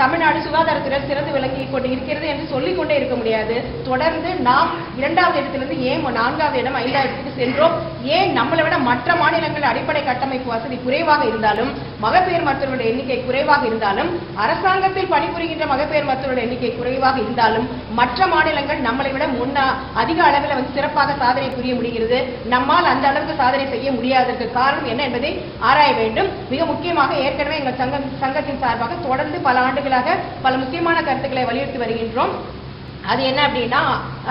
தமிழ்நாடு சுகாதாரத்துறை சிறந்து விளங்கி கொண்டு இருக்கிறது என்று சொல்லிக்கொண்டே இருக்க முடியாது. தொடர்ந்து நாம் 2வது இடத்திலிருந்து ஏன் 4வது இடம் 5வது இடத்துக்கு சென்றோம். ஏன் நம்மளை விட மற்ற மாநிலங்கள் அடிப்படை கட்டமைப்பு வசதி குறைவாக இருந்தாலும், மகப்பேறு மருத்துவர்களுடைய எண்ணிக்கை குறைவாக இருந்தாலும், அரசாங்கத்தில் பணிபுரிகின்ற மகப்பேறு மருத்துவர்களுடைய எண்ணிக்கை குறைவாக இருந்தாலும், மற்ற மாநிலங்கள் நம்மளை விட அதிக அளவில் வந்து சிறப்பாக சாதனை புரிய முடிகிறது. நம்மால் அந்த அளவுக்கு சாதனை செய்ய முடியாததற்கு காரணம் என்ன என்பதை ஆராய வேண்டும். மிக முக்கியமாக ஏற்கனவே எங்கள் சங்கத்தின் சார்பாக தொடர்ந்து பல ஆண்டுகளாக பல முக்கியமான கருத்துக்களை வலியுறுத்தி வருகின்றோம். அது என்ன அப்படின்னா,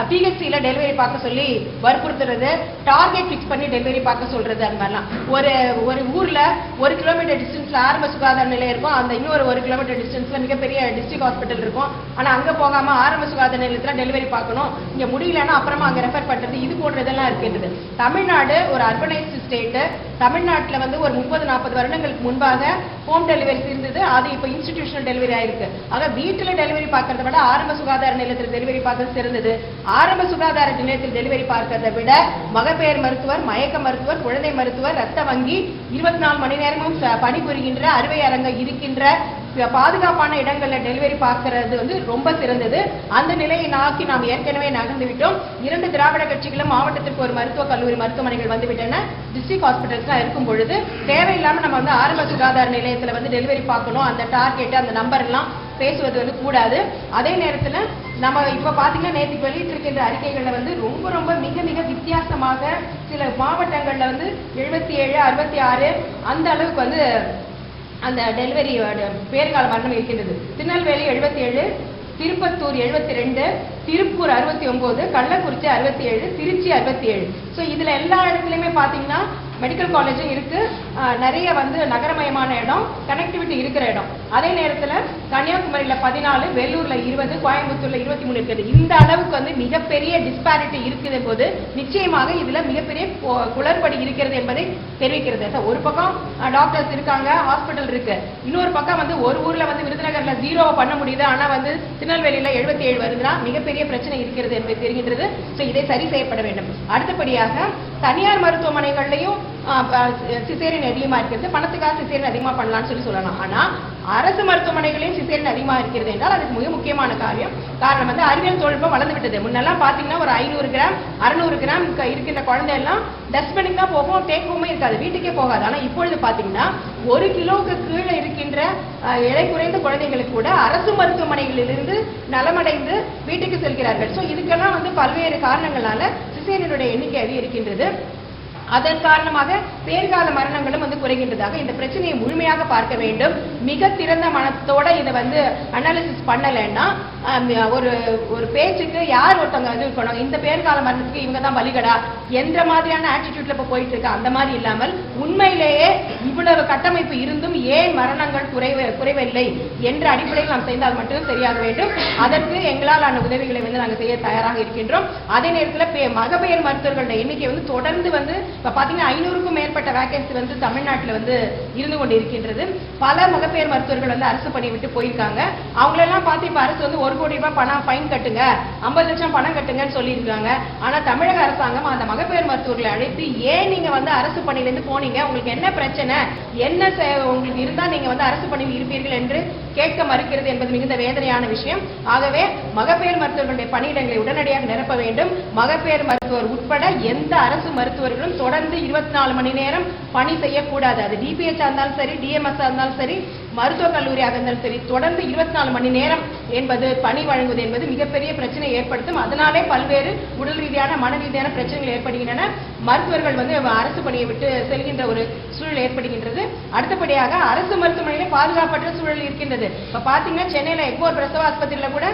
பிஹெச்சியில் டெலிவரி பார்க்க சொல்லி வற்புறுத்துறது, டார்கெட் ஃபிக்ஸ் பண்ணி டெலிவரி பார்க்க சொல்றது. அந்த மாதிரிலாம் ஒரு ஊர்ல 1 கிலோமீட்டர் டிஸ்டன்ஸ்ல ஆரம்ப சுகாதார நிலையம் இருக்கும். அந்த இன்னொரு 1 கிலோமீட்டர் டிஸ்டன்ஸ்ல மிகப்பெரிய டிஸ்ட்ரிக்ட் ஹாஸ்பிட்டல் இருக்கும். ஆனா அங்க போகாம ஆரம்ப சுகாதார நிலையத்துல டெலிவரி பார்க்கணும், இங்க முடியலன்னா அப்புறமா அங்க ரெஃபர் பண்றது, இது போன்றதெல்லாம் இருக்கின்றது. தமிழ்நாடு ஒரு அர்பனைஸ்டு ஸ்டேட். தமிழ்நாட்டில் வந்து ஒரு 30-40 வருடங்களுக்கு முன்பாக ஹோம் டெலிவரி இருந்தது. அது இப்போ இன்ஸ்டிடியூஷனல் டெலிவரி ஆயிருக்கு. ஆக வீட்டில் டெலிவரி பார்க்கறத விட ஆரம்ப சுகாதார நிலையத்தில் டெலிவரி பார்க்கறது சிறந்தது. ஆரம்ப சுகாதார நிலையத்தில் டெலிவரி பார்க்கறதை விட மகப்பேறு மருத்துவர், மயக்க மருத்துவர், குழந்தை மருத்துவர், ரத்த வங்கி 24 மணி நேரமும் பணிபுரிகின்ற அறுவை அரங்கம் இருக்கின்ற பாதுகாப்பான இடங்கள்ல டெலிவரி பார்க்கறது வந்து ரொம்ப சிறந்தது. அந்த நிலையை நோக்கி நாம் ஏற்கனவே நகர்ந்து விட்டோம். 2 திராவிட கட்சிகளும் மாவட்டத்திற்கு ஒரு மருத்துவக் கல்லூரி மருத்துவமனைகள் வந்துவிட்டன. டிஸ்ட்ரிக்ட் ஹாஸ்பிட்டல்ஸ்லாம் இருக்கும் பொழுது தேவையில்லாம நம்ம வந்து ஆரம்ப சுகாதார நிலையத்துல வந்து டெலிவரி பார்க்கணும், அந்த டார்கெட் அந்த நம்பர் எல்லாம் பேசுவது வந்து கூடாது. அதே நேரத்துல நம்ம இப்ப பாத்தீங்கன்னா நேற்று வெளியிட்டிருக்கின்ற அறிக்கைகள்ல வந்து ரொம்ப ரொம்ப மிக மிக வித்தியாசமாக சில மாவட்டங்கள்ல வந்து 77, 66 அந்த அளவுக்கு வந்து அந்த டெலிவரி பேறுகால மரணம் இருக்கின்றது. திருநெல்வேலி 77, திருப்பத்தூர் 72, திருப்பூர் 69, கள்ளக்குறிச்சி 67, திருச்சி 67. ஸோ இதுல எல்லா இடத்துலையுமே பாத்தீங்கன்னா மெடிக்கல் காலேஜும் இருக்கு, நிறைய வந்து நகரமயமான இடம், கனெக்டிவிட்டி இருக்கிற இடம். அதே நேரத்தில் கன்னியாகுமரியில 14, வெள்ளூர்ல 20, கோயம்புத்தூர்ல 23 இருக்குது. இந்த அளவுக்கு வந்து மிகப்பெரிய டிஸ்பாரிட்டி இருக்குது போது நிச்சயமாக இதுல மிகப்பெரிய குளறுபடி இருக்கிறது என்பதை தெரிவிக்கிறது. ஒரு பக்கம் டாக்டர்ஸ் இருக்காங்க, ஹாஸ்பிட்டல் இருக்கு, இன்னொரு பக்கம் வந்து ஒரு ஊர்ல வந்து விருதுநகர்ல 0 பண்ண முடியுது, ஆனா வந்து திருநெல்வேலியில 77 வருதுன்னா மிகப்பெரிய பிரச்சனை இருக்கிறது என்பது தெரிகின்றது. ஸோ இதை சரி செய்யப்பட வேண்டும். அடுத்தபடியாக தனியார் மருத்துவமனைகள்லையும் சிசேரியன் அதிகமா இருக்கிறது. பணத்துக்காக சிசேரியன் அதிகமா பண்ணலாம்னு சொல்லலாம். ஆனா அரசு மருத்துவமனைகளையும் சிசேரியன் அதிகமா இருக்கிறது என்றால் அதுக்கு மிக முக்கியமான காரணம் வந்து அறிவியல் தொழில்நுட்பம் வளர்ந்து விட்டது. முன்னெல்லாம் பாத்தீங்கன்னா ஒரு 500 கிராம் 600 கிராம் இருக்கின்ற குழந்தை எல்லாம் டஸ்ட்பினுக்கு தான் போகும், டேக் ஹோமே இருக்காது, வீட்டுக்கே போகாது. ஆனா இப்பொழுது பாத்தீங்கன்னா 1 கிலோவுக்கு கீழே இருக்கின்ற எடை குறைந்த குழந்தைகளுக்கு கூட அரசு மருத்துவமனைகளிலிருந்து நலமடைந்து வீட்டுக்கு செல்கிறார்கள். ஸோ இதுக்கெல்லாம் வந்து பல்வேறு காரணங்களால சிசேரியனுடைய எண்ணிக்கை அதிகரிக்கின்றது. அதன் காரணமாக பேறுகால மரணங்களும் வந்து குறைகின்றதாக இந்த பிரச்சனையை முழுமையாக பார்க்க வேண்டும். மிக திறந்த மனத்தோட இதை வந்து அனாலிசிஸ் பண்ணலைன்னா ஒரு பேச்சுக்கு யார் ஒருத்தவங்க இது இருக்கணும், இந்த பேறுகால மரணத்துக்கு இவங்க தான் பலிகடா என்ற மாதிரியான ஆட்டிடியூட்ல இப்ப போயிட்டு இருக்கு. அந்த மாதிரி இல்லாமல் உண்மையிலேயே இவ்வளவு கட்டமைப்பு இருந்தும் ஏன் மரணங்கள் குறைவில்லை என்ற அடிப்படையில் நாம் செய்தால் மட்டும் சரியாக வேண்டும். அதற்கு எங்களாலான உதவிகளை வந்து நாங்கள் செய்ய தயாராக இருக்கின்றோம். அதே நேரத்தில் மகப்பேறு மருத்துவர்களுடைய எண்ணிக்கை வந்து தொடர்ந்து வந்து இப்ப பாத்தீங்கன்னா 500க்கும் மேற்பட்ட வேகன்சி வந்து தமிழ்நாட்டில் வந்து இருந்து கொண்டு இருக்கின்றது. பல மகப்பேறு மருத்துவர்கள் வந்து அரசு பணி விட்டு போயிருக்காங்க. அவங்களெல்லாம் பார்த்து இப்ப அரசு வந்து 1 கோடி ரூபாய் பணம் ஃபைன் கட்டுங்க, 50 லட்சம் பணம் கட்டுங்கன்னு சொல்லியிருக்காங்க. ஆனா தமிழக அரசாங்கம் அந்த மகப்பேறு மருத்துவர்களை அழைத்து ஏன் நீங்க வந்து அரசு பணியிலிருந்து போனீங்க, உங்களுக்கு என்ன பிரச்சனை, என்ன உங்களுக்கு இருந்தா நீங்க வந்து அரசு பணியில் இருப்பீர்கள் என்று கேட்க மறுக்கிறது என்பது மிகுந்த வேதனையான விஷயம். ஆகவே மகப்பேறு மருத்துவர்களுடைய பணியிடங்களை உடனடியாக நிரப்ப வேண்டும். மகப்பேறு மருத்துவர் உட்பட எந்த அரசு மருத்துவர்களும் தொடர்ந்து 24 மணி நேரம் பணி செய்யக்கூடாது. அது டிபிஎச் இருந்தாலும் சரி, டிஎம்எஸ் இருந்தாலும் சரி, மருத்துவக் கல்லூரியாக இருந்தாலும் சரி, தொடர்ந்து 24 மணி நேரம் என்பது பணி வழங்குவது என்பது மிகப்பெரிய பிரச்சனை ஏற்படுத்தும். அதனாலே பல்வேறு உடல் ரீதியான மன ரீதியான பிரச்சனைகள் ஏற்படுகின்றன. மருத்துவர்கள் வந்து அரசு பணியை விட்டு செல்கின்ற ஒரு சூழல் ஏற்படுகின்றது. அடுத்தபடியாக அரசு மருத்துவமனையில பாதுகாப்பற்ற சூழல் இருக்கின்றது. இப்ப பாத்தீங்கன்னா சென்னையில எக்மோர் பிரசவ ஆஸ்பத்திரியில கூட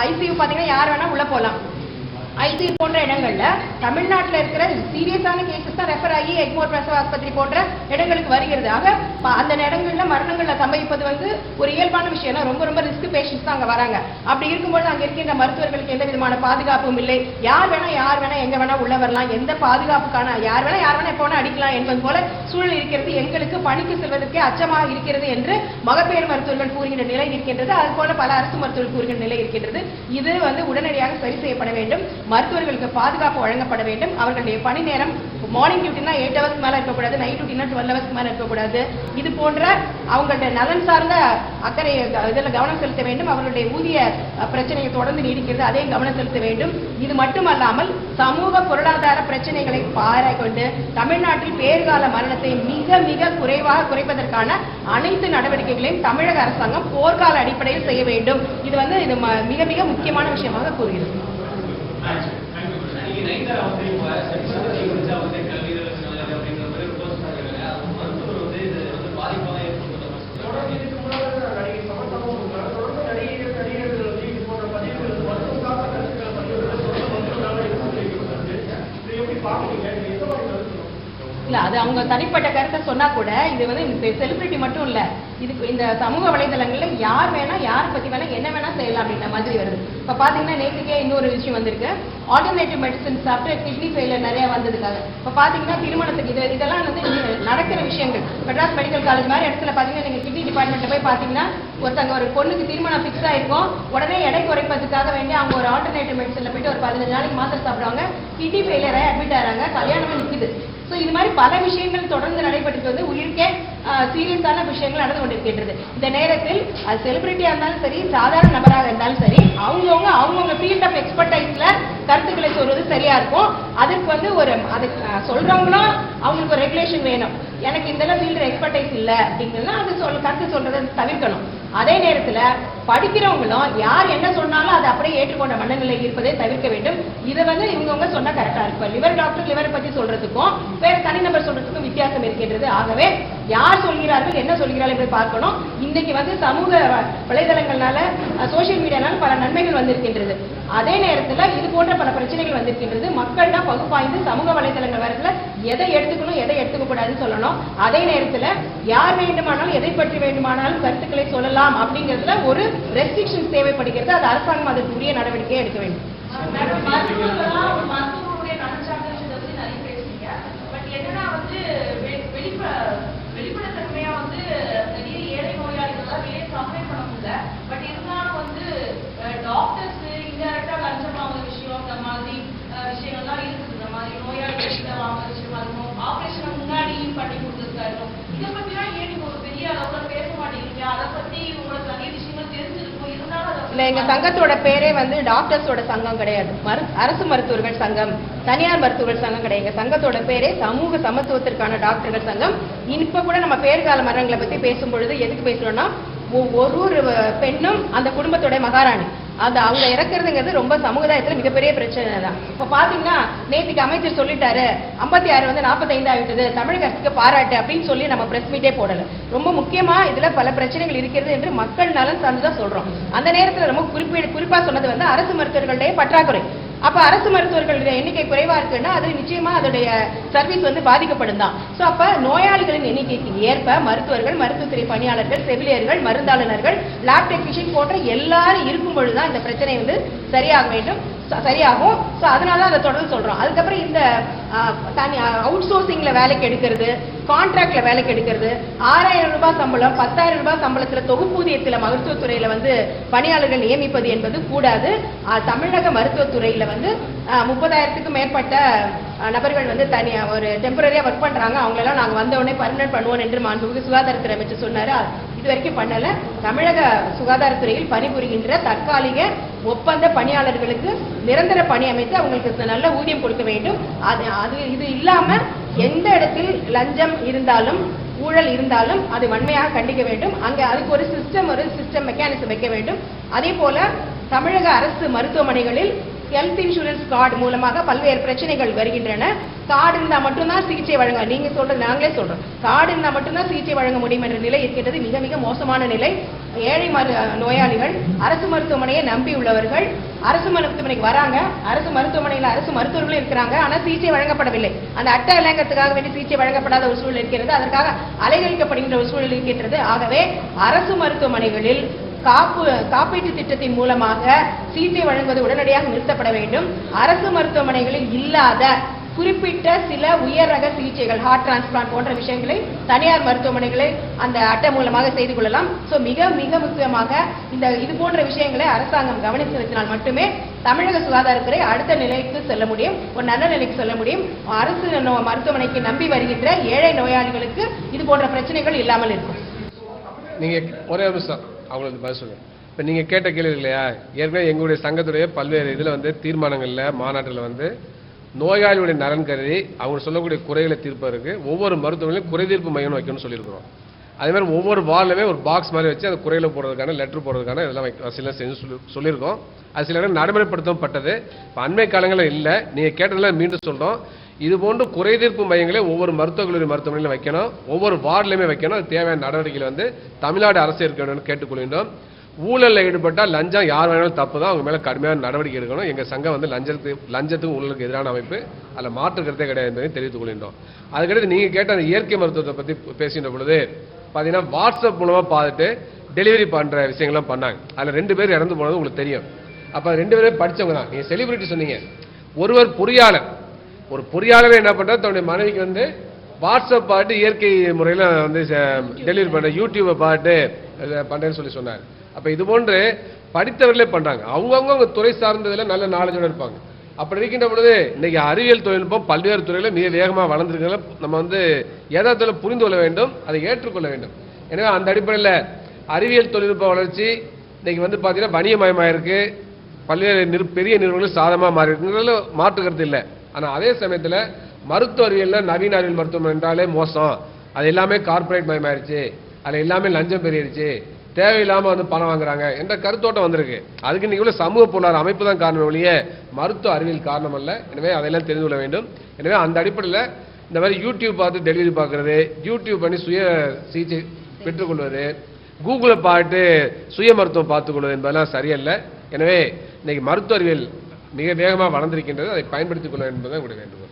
ஐசியூ பாத்தீங்கன்னா யார் வேணா உள்ள போலாம். ஐசியூ போன்ற இடங்கள்ல தமிழ்நாட்டில் இருக்கிற சீரியஸான கேசஸ் தான் ரெஃபர் ஆகி எக்மோர் பிரசவ ஆஸ்பத்திரி போன்ற இடங்களுக்கு வருகிறது. ஆக அந்த இடங்கள்ல மரணங்கள்ல சம்பவிப்பது வந்து ஒரு இயல்பான விஷயம். ரொம்ப ரொம்ப ரிஸ்க் பேஷண்ட்ஸ் தான் அங்க வராங்க. அப்படி இருக்கும்போது அங்க இருக்கின்ற மருத்துவர்களுக்கு எந்த விதமான பாதுகாப்பும் இல்லை. யார் வேணா எங்க வேணா உள்ள வரலாம், எந்த பாதுகாப்புக்கான யார் வேணா எப்ப வேணா அடிக்கலாம் என்பது போல சூழல் இருக்கிறது. எங்களுக்கு பணிக்கு செல்வதற்கே அச்சமாக இருக்கிறது என்று மகப்பேறு மருத்துவர்கள் கூறுகின்ற நிலை இருக்கின்றது. அது போல பல அரசு மருத்துவர்கள் கூறுகின்ற நிலை இருக்கின்றது. இது வந்து உடனடியாக சரி செய்யப்பட வேண்டும். மருத்துவர்களுக்கு பாதுகாப்பு வழங்கப்பட வேண்டும். அவர்களுடைய பணி நேரம் மார்னிங் டியூட்டினா 8 ஹவர்ஸ் மேல இருக்கக்கூடாது, நைட் டியூட்டினா 12 ஹவர்ஸ் மேல இருக்கக்கூடாது. இது போன்ற அவங்களுடைய நலன் சார்ந்த அக்கறை இதில் கவனம் செலுத்த வேண்டும். அவர்களுடைய ஊதிய பிரச்சனையை தொடர்ந்து நீடிக்கிறது, அதே கவனம் செலுத்த வேண்டும். இது மட்டுமல்லாமல் சமூக பொருளாதார பிரச்சனைகளை பாராய்கொண்டு தமிழ்நாட்டில் பேறுகால மரணத்தை மிக மிக குறைவாக குறைப்பதற்கான அனைத்து நடவடிக்கைகளையும் தமிழக அரசாங்கம் போர்க்கால அடிப்படையில் செய்ய வேண்டும். இது வந்து இது மிக மிக முக்கியமான விஷயமாக கூறுகிறது. இல்ல அது அவங்க தனிப்பட்ட கருத்தை சொன்னா கூட இது வந்து செலிபிரிட்டி மட்டும் இல்ல, இதுக்கு இந்த சமூக வலைதளங்கள்ல யார் வேணா யார் பத்தி வேணா என்ன வேணா செய்யலாம் அப்படின்ற மாதிரி வருது. இப்ப பாத்தீங்கன்னா நேற்றுக்கே இன்னொரு விஷயம் வந்திருக்கு. ஆல்டர்னேட்டிவ் மெடிசன் சாப்பிட்டு கிட்னி ஃபெயிலியர் நிறைய வந்ததுக்காக இப்ப பாத்தீங்கன்னா திருமணத்துக்கு இதெல்லாம் வந்து நடக்கிற விஷயங்கள். மெட்ராஸ் மெடிக்கல் காலேஜ் மாதிரி இடத்துல பாத்தீங்கன்னா நீங்க கிட்னி டிபார்ட்மெண்ட்ல போய் பாத்தீங்கன்னா ஒருத்தங்க ஒரு பொண்ணுக்கு திருமணம் பிக்ஸ் ஆயிருக்கும், உடனே எடை குறைப்பதுக்காக வேண்டி அவங்க ஒரு ஆல்டர்னேட்டிவ் மெடிசன்ல போயிட்டு ஒரு 15 நாளைக்கு மாத்திரை சாப்பிடுவாங்க, கிட்னி ஃபெயிலியர் ஆகி அட்மிட் ஆகிறாங்க, கல்யாணமே நிக்குது. ஸோ இது மாதிரி பல விஷயங்கள் தொடர்ந்து நடைபெற்று வந்து உயிர்க்கே சீரியஸான விஷயங்கள் நடந்து கொண்டிருக்கின்றது. இந்த நேரத்தில் அது செலிபிரிட்டியா இருந்தாலும் சரி, சாதாரண நபராக இருந்தாலும் சரி, அவங்கவுங்க ஃபீல்ட் ஆஃப் எக்ஸ்பர்டைஸ்ல கருத்துக்களை சொல்றது சரியா இருக்கும். அதுக்கு வந்து ஒரு அது சொல்றவங்களும் அவங்களுக்கு ஒரு ரெகுலேஷன் வேணும். எனக்கு இந்த ஃபீல்டு எக்ஸ்பர்டைஸ் இல்லை அப்படிங்கிறதுனா அது கருத்து சொல்றதை தவிர்க்கணும். அதே நேரத்தில் படிக்கிறவங்களும் யார் என்ன சொன்னாலும் அதை அப்படியே ஏற்றுக்கொண்ட மனநிலை இருப்பதை தவிர்க்க வேண்டும். இதை வந்து இவங்க சொன்னா கரெக்டா இருக்கும். லிவர் டாக்டர் லிவரை பத்தி சொல்றதுக்கும் வேற தனிநபர் சொல்றதுக்கும் வித்தியாசம் இருக்கின்றது. ஆகவே யார் சொல்கிறார்கள் என்ன சொல்கிறார்கள் என்று பார்க்கணும். இன்னைக்கு வந்து சமூக வலைதளங்களால சோசியல் மீடியானால பல நன்மைகள் வந்திருக்கின்றது. அதே நேரத்தில் இது போன்ற பல பிரச்சனைகள் வந்திருக்கின்றது. மக்கள் தான் பகுப்பாய்ந்து சமூக வலைதளங்கள் வரத்துல எதை எடுத்துக்கணும் எதை எடுத்துக்க கூடாதுன்னு சொல்லணும். அதே நேரத்தில் யார் வேண்டுமானாலும் எதை பற்றி வேண்டுமானாலும் கருத்துக்களை சொல்லலாம் அப்படிங்கிறதுல ஒரு ரெஸ்ட்ரிக்ஷன் தேவைப்படுகிறது. அது அரசாங்கம் அதற்கு உரிய நடவடிக்கையை எடுக்க வேண்டும். வெளிப்படைத்தன்மையா வந்து நிறைய ஏழை நோயாளிகள் வெளியே சப்ளை பண்ண முடியல. பட் இருந்தாலும் வந்து டாக்டர்ஸ் இன்டெரக்டா லஞ்சம் வாங்குற விஷயம், இந்த மாதிரி விஷயங்கள்லாம் இருக்குது. இந்த மாதிரி நோயாளிகள் வாங்குற விஷயமா இருக்கும், ஆபரேஷன் முன்னாடி பண்ணி கொடுத்துருக்கா இருக்கும். இதை பத்திலாம் ஏன் நீங்க ஒரு பெரிய அளவுல பேச மாட்டேங்கிறீங்க? அதை பத்தி உங்களுக்கு நிறைய விஷயங்கள் தெரிஞ்சிருக்கும், இருந்தாலும் இல்ல எங்க சங்கத்தோட பேரே வந்து டாக்டர்ஸோட சங்கம் கிடையாது, அரசு மருத்துவர்கள் சங்கம், தனியார் மருத்துவர்கள் சங்கம் கிடையாது. எங்க சங்கத்தோட பேரே சமூக சமத்துவத்திற்கான டாக்டர்கள் சங்கம். இப்ப கூட நம்ம பேறுகால மரணங்களை பத்தி பேசும் பொழுது எதுக்கு பேசுறோம்னா, ஒரு பெண்ணும் அந்த குடும்பத்தோட மகாராணி அது அவங்க இறக்குறதுங்கிறது ரொம்ப சமுதாயத்துல மிகப்பெரிய பிரச்சனை தான். இப்ப பாத்தீங்கன்னா நேற்றுக்கு அமைச்சர் சொல்லிட்டாரு 56 வந்து 45 ஆகிட்டது, தமிழக அரசுக்கு பாராட்டு அப்படின்னு சொல்லி நம்ம பிரஸ் மீட்டே போடல. ரொம்ப முக்கியமா இதுல பல பிரச்சனைகள் இருக்கிறது என்று மக்கள் நலன் சார்ந்துதான் சொல்றோம். அந்த நேரத்துல ரொம்ப குறிப்பா சொன்னது வந்து அரசு மருத்துவர்களுடைய பற்றாக்குறை. அப்ப அரசு மருத்துவர்களுடைய எண்ணிக்கை குறைவா இருக்குன்னா அது நிச்சயமா அதோடைய சர்வீஸ் வந்து பாதிக்கப்படும் தான். சோ அப்ப நோயாளிகளின் எண்ணிக்கைக்கு ஏற்ப மருத்துவர்கள், மருத்துவத்துறை பணியாளர்கள், செவிலியர்கள், மருந்தாளுநர்கள், லேப் டெக்னீஷியன் போன்ற எல்லாரும் இருக்கும் பொழுதுதான் இந்த பிரச்சனை வந்து சரியாக வேண்டும். சரியாகும். ஸோ அதனால அதை தொடர்ந்து சொல்றோம். அதுக்கப்புறம் இந்த தனி அவுட் சோர்சிங்ல வேலைக்கு எடுக்கிறது, கான்ட்ராக்ட்ல வேலைக்கு எடுக்கிறது, 6000 ரூபாய் சம்பளம் 10,000 ரூபாய் சம்பளத்துல தொகுப்பூதியத்தில் மருத்துவத்துறையில வந்து பணியாளர்கள் நியமிப்பது என்பது கூடாது. தமிழக மருத்துவத்துறையில வந்து 30,000க்கும் மேற்பட்ட நபர்கள் வந்து தனியா ஒரு டெம்பரரியா ஒர்க் பண்றாங்க. அவங்களெல்லாம் நாங்க வந்த உடனே பர்மனன்ட் பண்ணுவோம் என்று மாண்புமிகு சுகாதாரத்துறை அமைச்சர் சொன்னாரு. இது வரைக்கும் பண்ணல. தமிழக சுகாதாரத்துறையில் பணிபுரிகின்ற தற்காலிக ஒப்பந்த பணியாளர்களுக்கு நிரந்தர பணி அமைத்து அவங்களுக்கு நல்ல ஊதியம் கொடுக்க வேண்டும். அது இது இல்லாம எந்த இடத்தில் லஞ்சம் இருந்தாலும் ஊழல் இருந்தாலும் அது வன்மையாக கண்டிக்க வேண்டும். அங்க அதுக்கு ஒரு சிஸ்டம் மெக்கானிசம் வைக்க வேண்டும். அதே போல தமிழக அரசு மருத்துவமனைகளில் ஹெல்த் இன்சூரன்ஸ் கார்டு மூலமாக பல்வேறு பிரச்சனைகள் வருகின்றன. கார்டு இருந்தா மட்டும்தான் சிகிச்சை வழங்க, நீங்க சொல்றது நாங்களே சொல்றோம், கார்டு இருந்தா மட்டும்தான் சிகிச்சை வழங்க முடியும் என்ற நிலை இருக்கிறது. மிக மிக மோசமான நிலை. ஏழை நோயாளிகள் அரசு மருத்துவமனையை நம்பி உள்ளவர்கள் அரசு மருத்துவமனைக்கு வராங்க. அரசு மருத்துவமனையில் அரசு மருத்துவர்களும் இருக்கிறாங்க. ஆனால் சிகிச்சை வழங்கப்படவில்லை. அந்த அட்டை இலங்கத்துக்காக வேண்டி சிகிச்சை வழங்கப்படாத ஒரு சூழல் இருக்கிறது. அதற்காக அலைகழிக்கப்படுகின்ற ஒரு சூழல் இருக்கின்றது. ஆகவே அரசு மருத்துவமனைகளில் காப்பீட்டு திட்டத்தின் மூலமாக சிகிச்சை வழங்குவது உடனடியாக நிறுத்தப்பட வேண்டும். அரசு மருத்துவமனைகளில் இல்லாத குறிப்பிட்ட சில உயர் ரக சிகிச்சைகள், ஹார்ட் டிரான்ஸ்பிளான்ட் போன்ற விஷயங்களை தனியார் மருத்துவமனைகளை அந்த அட்டை மூலமாக செய்து கொள்ளலாம். ஸோ மிக மிக முக்கியமாக இது போன்ற விஷயங்களை அரசாங்கம் கவனித்து வைத்தினால் மட்டுமே தமிழக சுகாதாரத்துறை அடுத்த நிலைக்கு செல்ல முடியும், ஒரு நல்ல நிலைக்கு செல்ல முடியும். அரசு மருத்துவமனைக்கு நம்பி வருகின்ற ஏழை நோயாளிகளுக்கு இது போன்ற பிரச்சனைகள் இல்லாமல் இருக்கும். நீங்க ஒரே நிமிஷம் அவங்களுக்கு பதில் சொல்லுங்க. இப்போ நீங்கள் கேட்ட கேள்வி இல்லையா, ஏற்கனவே எங்களுடைய சங்கத்துடைய பல்வேறு இதில் வந்து தீர்மானங்களில் மாநாட்டில் வந்து நோயாளியுடைய நலன் கருதி அவங்க சொல்லக்கூடிய குறைகளை தீர்ப்பதற்கு ஒவ்வொரு மருத்துவமனையிலும் குறை தீர்ப்பு மையம் வைக்கணும்னு சொல்லியிருக்கிறோம். அதே மாதிரி ஒவ்வொரு வார்டுமே ஒரு பாக்ஸ் மாதிரி வச்சு அந்த குறையில போடுறதுக்கான லெட்டர் போடுறதுக்கான இதெல்லாம் சில செஞ்சு சொல்லியிருக்கோம். அது சில இடம் நடைமுறைப்படுத்தப்பட்டது. இப்போ அண்மை காலங்களில் இல்லை. நீங்கள் கேட்டதெல்லாம் மீண்டும் சொல்கிறோம். இது போன்று குறை தீர்ப்பு மையங்களை ஒவ்வொரு மருத்துவக் கல்லூரி மருத்துவமனையிலும் வைக்கணும், ஒவ்வொரு வார்டுலையுமே வைக்கணும். அது தேவையான நடவடிக்கைகள் வந்து தமிழ்நாடு அரசு இருக்க வேண்டும் கேட்டுக்கொள்கின்றோம். ஊழலில் ஈடுபட்டால் லஞ்சம் யார் வேணாலும் தப்பு தான், அவங்க மேலே கடுமையான நடவடிக்கை எடுக்கணும். எங்கள் சங்கம் வந்து லஞ்சத்துக்கும் ஊழலுக்கு எதிரான அமைப்பு, அதில் மாற்று கருத்தே கிடையாது என்பதை தெரிவித்துக் கொள்கின்றோம். அதுக்கடுத்து நீங்கள் கேட்ட அந்த இயற்கை மருத்துவத்தை பற்றி பேசுகின்ற பொழுது பார்த்தீங்கன்னா வாட்ஸ்அப் மூலமாக பார்த்துட்டு டெலிவரி பண்ணுற விஷயங்கள்லாம் பண்ணாங்க. அதில் 2 பேர் இறந்து போனது உங்களுக்கு தெரியும். அப்போ 2 பேருமே படித்தவங்க தான். நீங்கள் செலிபிரிட்டி சொன்னீங்க. ஒருவர் பொறியாளர், ஒரு பொறியாளர் என்ன பண்ணுறாரு, தன்னுடைய மனைவிக்கு வந்து வாட்ஸ்அப் பார்த்து இயற்கை முறையில் வந்து டெலிவரி பண்ணுற, யூடியூப்பை பார்த்து பண்ணுறேன்னு சொல்லி சொன்னார். அப்போ இது போன்று படித்தவர்களே பண்ணுறாங்க. அவங்கவுங்க துறை சார்ந்ததில் நல்ல நாலேஜோடு இருப்பாங்க. அப்படி இருக்கின்ற பொழுது இன்னைக்கு அறிவியல் தொழில்நுட்பம் பல்வேறு துறைகளில் மிக வேகமாக வளர்ந்துருக்கிறத நம்ம வந்து யதார்த்தத்தில் புரிந்து கொள்ள வேண்டும், அதை ஏற்றுக்கொள்ள வேண்டும். எனவே அந்த அடிப்படையில் அறிவியல் தொழில்நுட்ப வளர்ச்சி இன்னைக்கு வந்து பார்த்தீங்கன்னா வணிகமயமாக இருக்குது. பல்வேறு பெரிய நிறுவனங்கள் சாதமாக மாறி இருக்குங்கிறதுல மாற்று கருத்து இல்லை. ஆனால் அதே சமயத்தில் மருத்துவ அறிவியலில் நவீன அறிவியல் மருத்துவம் என்றாலே மோசம், அது எல்லாமே கார்பரேட் மயமாயிருச்சு, அதில் எல்லாமே லஞ்சம் பெருகிடுச்சு, தேவையில்லாமல் வந்து பணம் வாங்குறாங்க என்ற கருத்தோட்டம் வந்திருக்கு. அதுக்கு இன்னைக்கு உள்ள சமூக பொருளாதார அமைப்பு தான் காரணம் ஒழிய மருத்துவ அறிவியல் காரணம் அல்ல. எனவே அதையெல்லாம் தெரிந்து கொள்ள வேண்டும். எனவே அந்த அடிப்படையில் இந்த மாதிரி யூடியூப் பார்த்து டெலிவரி பார்க்கறது, யூடியூப் பண்ணி சுய சிகிச்சை பெற்றுக்கொள்வது, கூகுளை பார்த்து சுய மருத்துவம் பார்த்துக்கொள்வது என்பதெல்லாம் சரியல்ல. எனவே இன்னைக்கு மருத்துவ அறிவியல் மிக வேகமாக வளர்ந்திருக்கின்றது, அதை பயன்படுத்திக் கொள்ள என்பதை உங்களுடைய வேண்டுகோள்.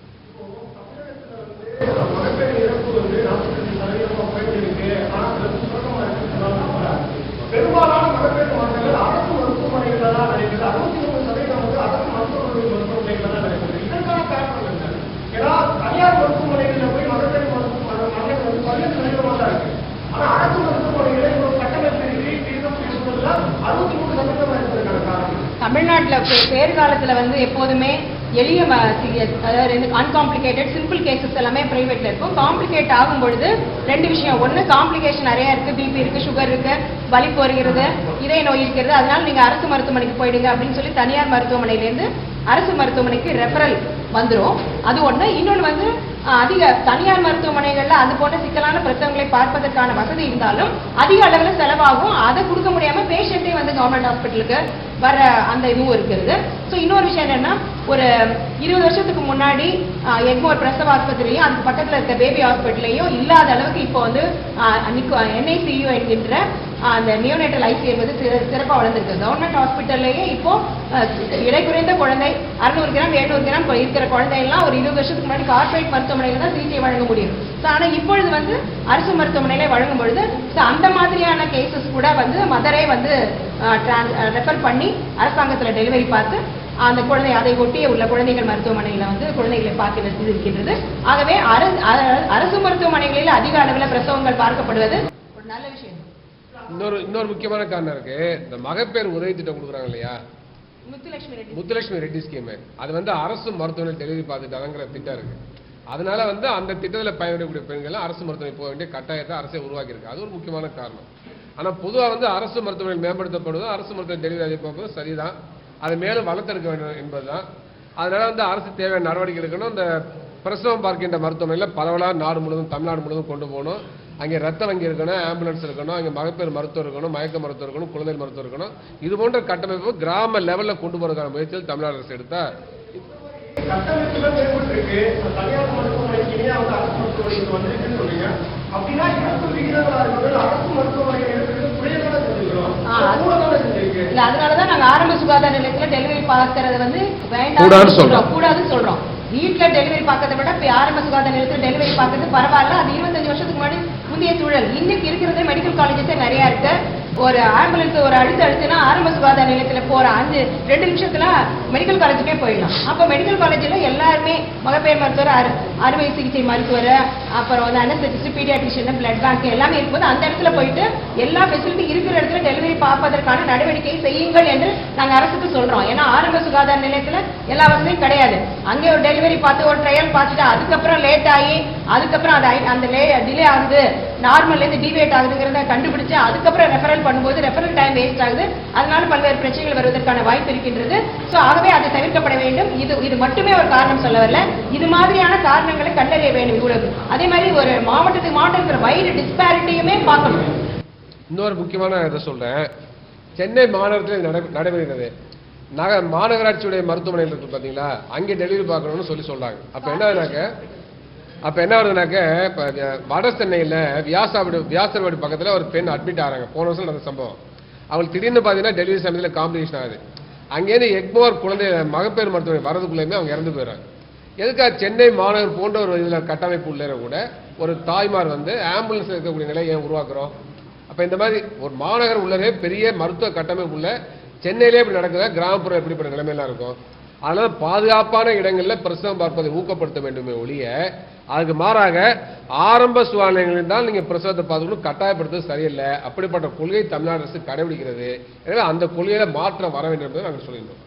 பெரும்பாலான மகப்பேறு மரணங்கள் அரசு மருத்துவமனைகளில் தான் நடைபெறுது. 63% அரசு மருத்துவமனைகளில் தான் நடைபெறுது. இதற்கான காரணம் என்ன? ஏன்னா தனியார் மருத்துவமனைகளில் போய் மகப்பேறு மரணங்கள் வந்து 17% தான் இருக்கு. ஆனா அரசு மருத்துவமனைகளை ஒரு கட்டமைப்பு தீர்க்கம் பேசுவதில் 63% இருப்பதற்கான காரணம். தமிழ்நாட்டில் பேறுகாலத்தில் வந்து எப்போதுமே எளிய அதாவது அன்காம்ப்ளிகேட்டட் சிம்பிள் கேசஸ் எல்லாமே பிரைவேட்ல இருக்கும். காம்ப்ளிகேட் ஆகும் பொழுது 2 விஷயம். ஒன்று காம்ப்ளிகேஷன் நிறைய இருக்கு, பிபி இருக்கு, சுகர் இருக்கு, வலிப்பு வருகிறது, இதய நோய் இருக்கிறது, அதனால நீங்க அரசு மருத்துவமனைக்கு போயிடுங்க அப்படின்னு சொல்லி தனியார் மருத்துவமனையிலேருந்து அரசு மருத்துவமனைக்கு ரெஃபரல் வந்துடும். அது ஒன்று. இன்னொன்று வந்து அதிக தனியார் மருத்துவமனைகளில் அது போன்ற சிக்கலான பிரச்சனைகளை பார்ப்பதற்கான வசதி இருந்தாலும் அதிக அளவில் செலவாகும். அதை கொடுக்க முடியாம பேஷண்டே வந்து கவர்மெண்ட் ஹாஸ்பிட்டலுக்கு வர அந்த இதுவும் இருக்கிறது. ஸோ இன்னொரு விஷயம் என்னன்னா, ஒரு 20 வருஷத்துக்கு முன்னாடி எக்மோர் பிரசவ ஆஸ்பத்திரியும் அதுக்கு பக்கத்தில் இருக்க பேபி ஹாஸ்பிட்டலையும் இல்லாத அளவுக்கு இப்போ வந்து NICU என்கின்ற அந்த நியோனேட்டல் ஐசி என்பது சிறப்பாக வளர்ந்துருக்கு. கவர்மெண்ட் ஹாஸ்பிட்டல்லையே இப்போ இடை குறைந்த குழந்தை 600 கிராம் 700 கிராம் இருக்கிற குழந்தையெல்லாம் ஒரு 20 வருஷத்துக்கு முன்னாடி கார்பரேட் மருத்துவமனையில் தான் சிகிச்சை வழங்க முடியும். ஸோ ஆனால் இப்பொழுது வந்து அரசு மருத்துவமனையில வழங்கும் பொழுது அந்த மாதிரியான கேசஸ் கூட வந்து மதரே வந்து ரெஃபர் பண்ணி அரசாங்கத்தில் டெலிவரி பார்த்து அந்த குழந்தை அதை ஒட்டிய உள்ள குழந்தைகள் மருத்துவமனையில வந்து குழந்தைகளை பார்க்கிறது இருக்கின்றது. ஆகவே அரசு மருத்துவமனைகளில் அதிக அளவில் பிரசவங்கள் பார்க்கப்படுவது ஒரு நல்ல விஷயம். இன்னொரு முக்கியமான காரணம் இருக்கு. இந்த மகப்பேறு உதவி திட்டம் கொடுக்குறாங்க இல்லையா, முத்துலட்சுமி ரெட்டி ஸ்கீம், அது வந்து அரசு மருத்துவமனை டெலிவரி பார்த்துட்டாங்கிற திட்டம் இருக்கு. அதனால வந்து அந்த திட்டத்தில் பயன்படக்கூடிய பெண்கள் அரசு மருத்துவமனை போக வேண்டிய கட்டாயத்தை அரசே உருவாக்கி இருக்கு. அது ஒரு முக்கியமான காரணம். ஆனால் பொதுவாக வந்து அரசு மருத்துவமனை மேம்படுத்தப்படுவதும் அரசு மருத்துவ டெலிவரி அதிகப்படுவதும் சரிதான், அதை மேலும் வளர்த்தெடுக்க வேண்டும் என்பதுதான். அதனால வந்து அரசு தேவையான நடவடிக்கை எடுக்கணும். இந்த பிரசவம் பார்க்கின்ற மருத்துவமனையில் பரவலாக நாடு முழுவதும் தமிழ்நாடு முழுவதும் கொண்டு போகணும். அங்கே ரத்த வங்கி இருக்கணும், ஆம்புலன்ஸ் இருக்கணும், அங்கே மகப்பேறு மருத்துவம் இருக்கணும், மயக்க மருத்துவம் இருக்கணும், குழந்தை மருத்துவம் இருக்கணும். இது போன்ற கட்டமைப்பு கிராம லெவலில் கொண்டு போறதுக்கான முயற்சியில் தமிழ்நாடு அரசு எடுத்தா கட்டமைப்புகள் மேம்பட்டிருக்கு. தனியார் மருத்துவமனைக்கு இணையா வந்து அரசு மருத்துவமனைக்கு வந்திருக்குன்னு சொல்றீங்க. அப்படின்னா இறப்பு விகிதங்கள் அரசு மருத்துவமனைகள் இருக்கிறது குறையதான் செஞ்சிருக்கோம். இல்ல, அதனாலதான் நாங்க ஆரம்ப சுகாதார நிலையத்துல டெலிவரி பார்க்கறது வந்து வேண்டாம் சொல்றோம், கூடாதுன்னு சொல்றோம். வீட்டுல டெலிவரி பார்க்கறத விட ஆரம்ப சுகாதார நிலையத்தில் டெலிவரி பார்க்கறது பரவாயில்ல. அது 25 வருஷத்துக்கு முன்னாடி முந்தைய சூழல். இன்னைக்கு இருக்கிறது மெடிக்கல் காலேஜஸ் நிறைய இருக்கு. ஒரு ஆம்புலன்ஸ் ஒரு அழுத்துனா ஆரம்ப சுகாதார நிலையத்தில் போற 2 நிமிஷத்துல மெடிக்கல் காலேஜுக்கே போயிடலாம். அப்போ மெடிக்கல் காலேஜில் எல்லாருமே மகப்பேறு மருத்துவர், அறுவை சிகிச்சை மருத்துவர், அப்புறம் வந்து அனஸ்தெசிஸ்ட், பீடியாட்ரிஷியன், பிளட் பேங்க் எல்லாமே இருக்கும்போது அந்த இடத்துல போயிட்டு எல்லா ஃபெசிலிட்டி இருக்கிற இடத்துல டெலிவரி பார்ப்பதற்கான நடவடிக்கையை செய்யுங்கள் என்று நாங்கள் அரசுக்கு சொல்றோம். ஏன்னா ஆரம்ப சுகாதார நிலையத்தில் எல்லா வசதியும் கிடையாது. அங்கே ஒரு டெலிவரி பார்த்து ஒரு ட்ரையல் பார்த்துட்டு அதுக்கப்புறம் லேட் ஆகி அதுக்கப்புறம் அந்த டிலே ஆகுது, நார்மல்லேருந்து டிவேட் ஆகுதுங்கிறத கண்டுபிடிச்சு அதுக்கப்புறம் ரெஃபரல் பண்ணும்போது ரெஃபரல் டைம் வேஸ்ட் ஆகுது. அதனால பல்வேறு பிரச்சனைகள் வருவதற்கான வாய்ப்பு இருக்கின்றது. ஸோ ஆகவே அது தவிர்க்கப்பட வேண்டும். இது மட்டுமே ஒரு காரணம் சொல்ல வரல, இது மாதிரியான காரணங்களை கண்டறிய வேண்டும். இவ்வளவு அதே மாதிரி ஒரு மாவட்டத்துக்கு மாவட்டம் இருக்கிற வைடு டிஸ்பாரிட்டியுமே பார்க்கணும். இன்னொரு முக்கியமான இதை சொல்றேன். சென்னை மாநகரத்தில் நடைபெறுகிறது. மாநகராட்சியுடைய மருத்துவமனையில் இருக்கு பார்த்தீங்களா, அங்கே டெலிவரி பார்க்கணும்னு சொல்றாங்க. அப்ப என்ன வருதுனாக்க இப்ப வட சென்னையில் வியாசர்வாடி பக்கத்தில் ஒரு பெண் அட்மிட் ஆகிறாங்க. போன வருஷம் நடந்த சம்பவம். அவங்களுக்கு திடீர்னு பார்த்தீங்கன்னா டெலிவரி சமயத்தில் காம்ப்ளிகேஷன் ஆகுது. அங்கேருந்து எக்மோர் குழந்தை மகப்பேறு மருத்துவமனை வரதுக்குள்ளேயுமே அவங்க இறந்து போயிடறாங்க. எதுக்காக சென்னை மாநகர் போன்ற ஒரு இதில் கட்டமைப்பு உள்ள கூட ஒரு தாய்மார் வந்து ஆம்புலன்ஸ் இருக்கக்கூடிய நிலையை ஏன் உருவாக்குறோம்? அப்போ இந்த மாதிரி ஒரு மாநகர் உள்ளதே பெரிய மருத்துவ கட்டமைப்பு உள்ள சென்னையிலே இப்படி நடக்குதா, கிராமப்புறம் எப்படிப்பட்ட நிலைமையெல்லாம் இருக்கும்? அதனால பாதுகாப்பான இடங்களில் பிரசவம் பார்ப்பதை ஊக்கப்படுத்த வேண்டுமே ஒழிய அதுக்கு மாறாக ஆரம்ப சுகாதாரங்களில் தான் நீங்க பிரசவத்தை பார்த்துக்கணும் கட்டாயப்படுத்துவது சரியில்லை. அப்படிப்பட்ட கொள்கை தமிழ்நாடு அரசு கடைபிடிக்கிறது. எனவே அந்த கொள்கையில மாற்றம் வர வேண்டும் என்பதை நாங்கள் சொல்லியிருந்தோம்.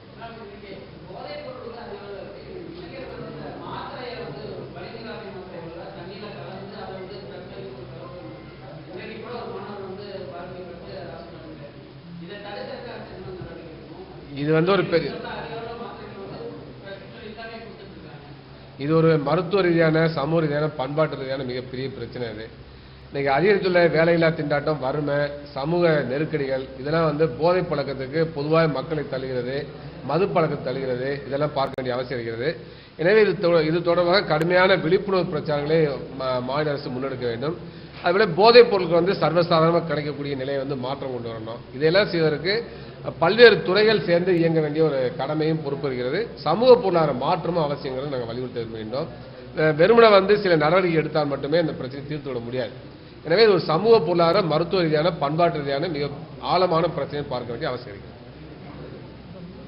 இது வந்து ஒரு பெரிய இது ஒரு மருத்துவ ரீதியான சமூக ரீதியான பண்பாட்டு ரீதியான மிகப்பெரிய பிரச்சனை. இது இன்னைக்கு அதிகரித்துள்ள வேலையில்லா திண்டாட்டம், வறுமை, சமூக நெருக்கடிகள் இதெல்லாம் வந்து போதை பழக்கத்துக்கு பொதுவாக மக்களை தள்ளுகிறது, மது பழக்கத்தை தள்ளுகிறது. இதெல்லாம் பார்க்க வேண்டிய அவசியம் இருக்கிறது. எனவே இது தொடர்பாக கடுமையான விழிப்புணர்வு பிரச்சாரங்களை மாநில அரசு முன்னெடுக்க வேண்டும். அதுபோல போதைப் பொருட்கள் வந்து சர்வசாதாரணமாக கிடைக்கக்கூடிய நிலையை வந்து மாற்றம் கொண்டு வரணும். இதையெல்லாம் செய்வதற்கு பல்வேறு துறைகள் சேர்ந்து இயங்க வேண்டிய ஒரு கடமையும் பொறுப்பு இருக்கிறது. சமூக பொருளாதார மாற்றமும் அவசியங்கிறது நாங்கள் வலியுறுத்த வேண்டும். வெறுமனை வந்து சில நடவடிக்கை எடுத்தால் மட்டுமே இந்த பிரச்சனை தீர்த்து விட முடியாது. எனவே இது ஒரு சமூக பொருளாதார மருத்துவ ரீதியான பண்பாட்டு ரீதியான மிக ஆழமான பிரச்சனையை பார்க்க வேண்டிய அவசியம் இருக்கிறது.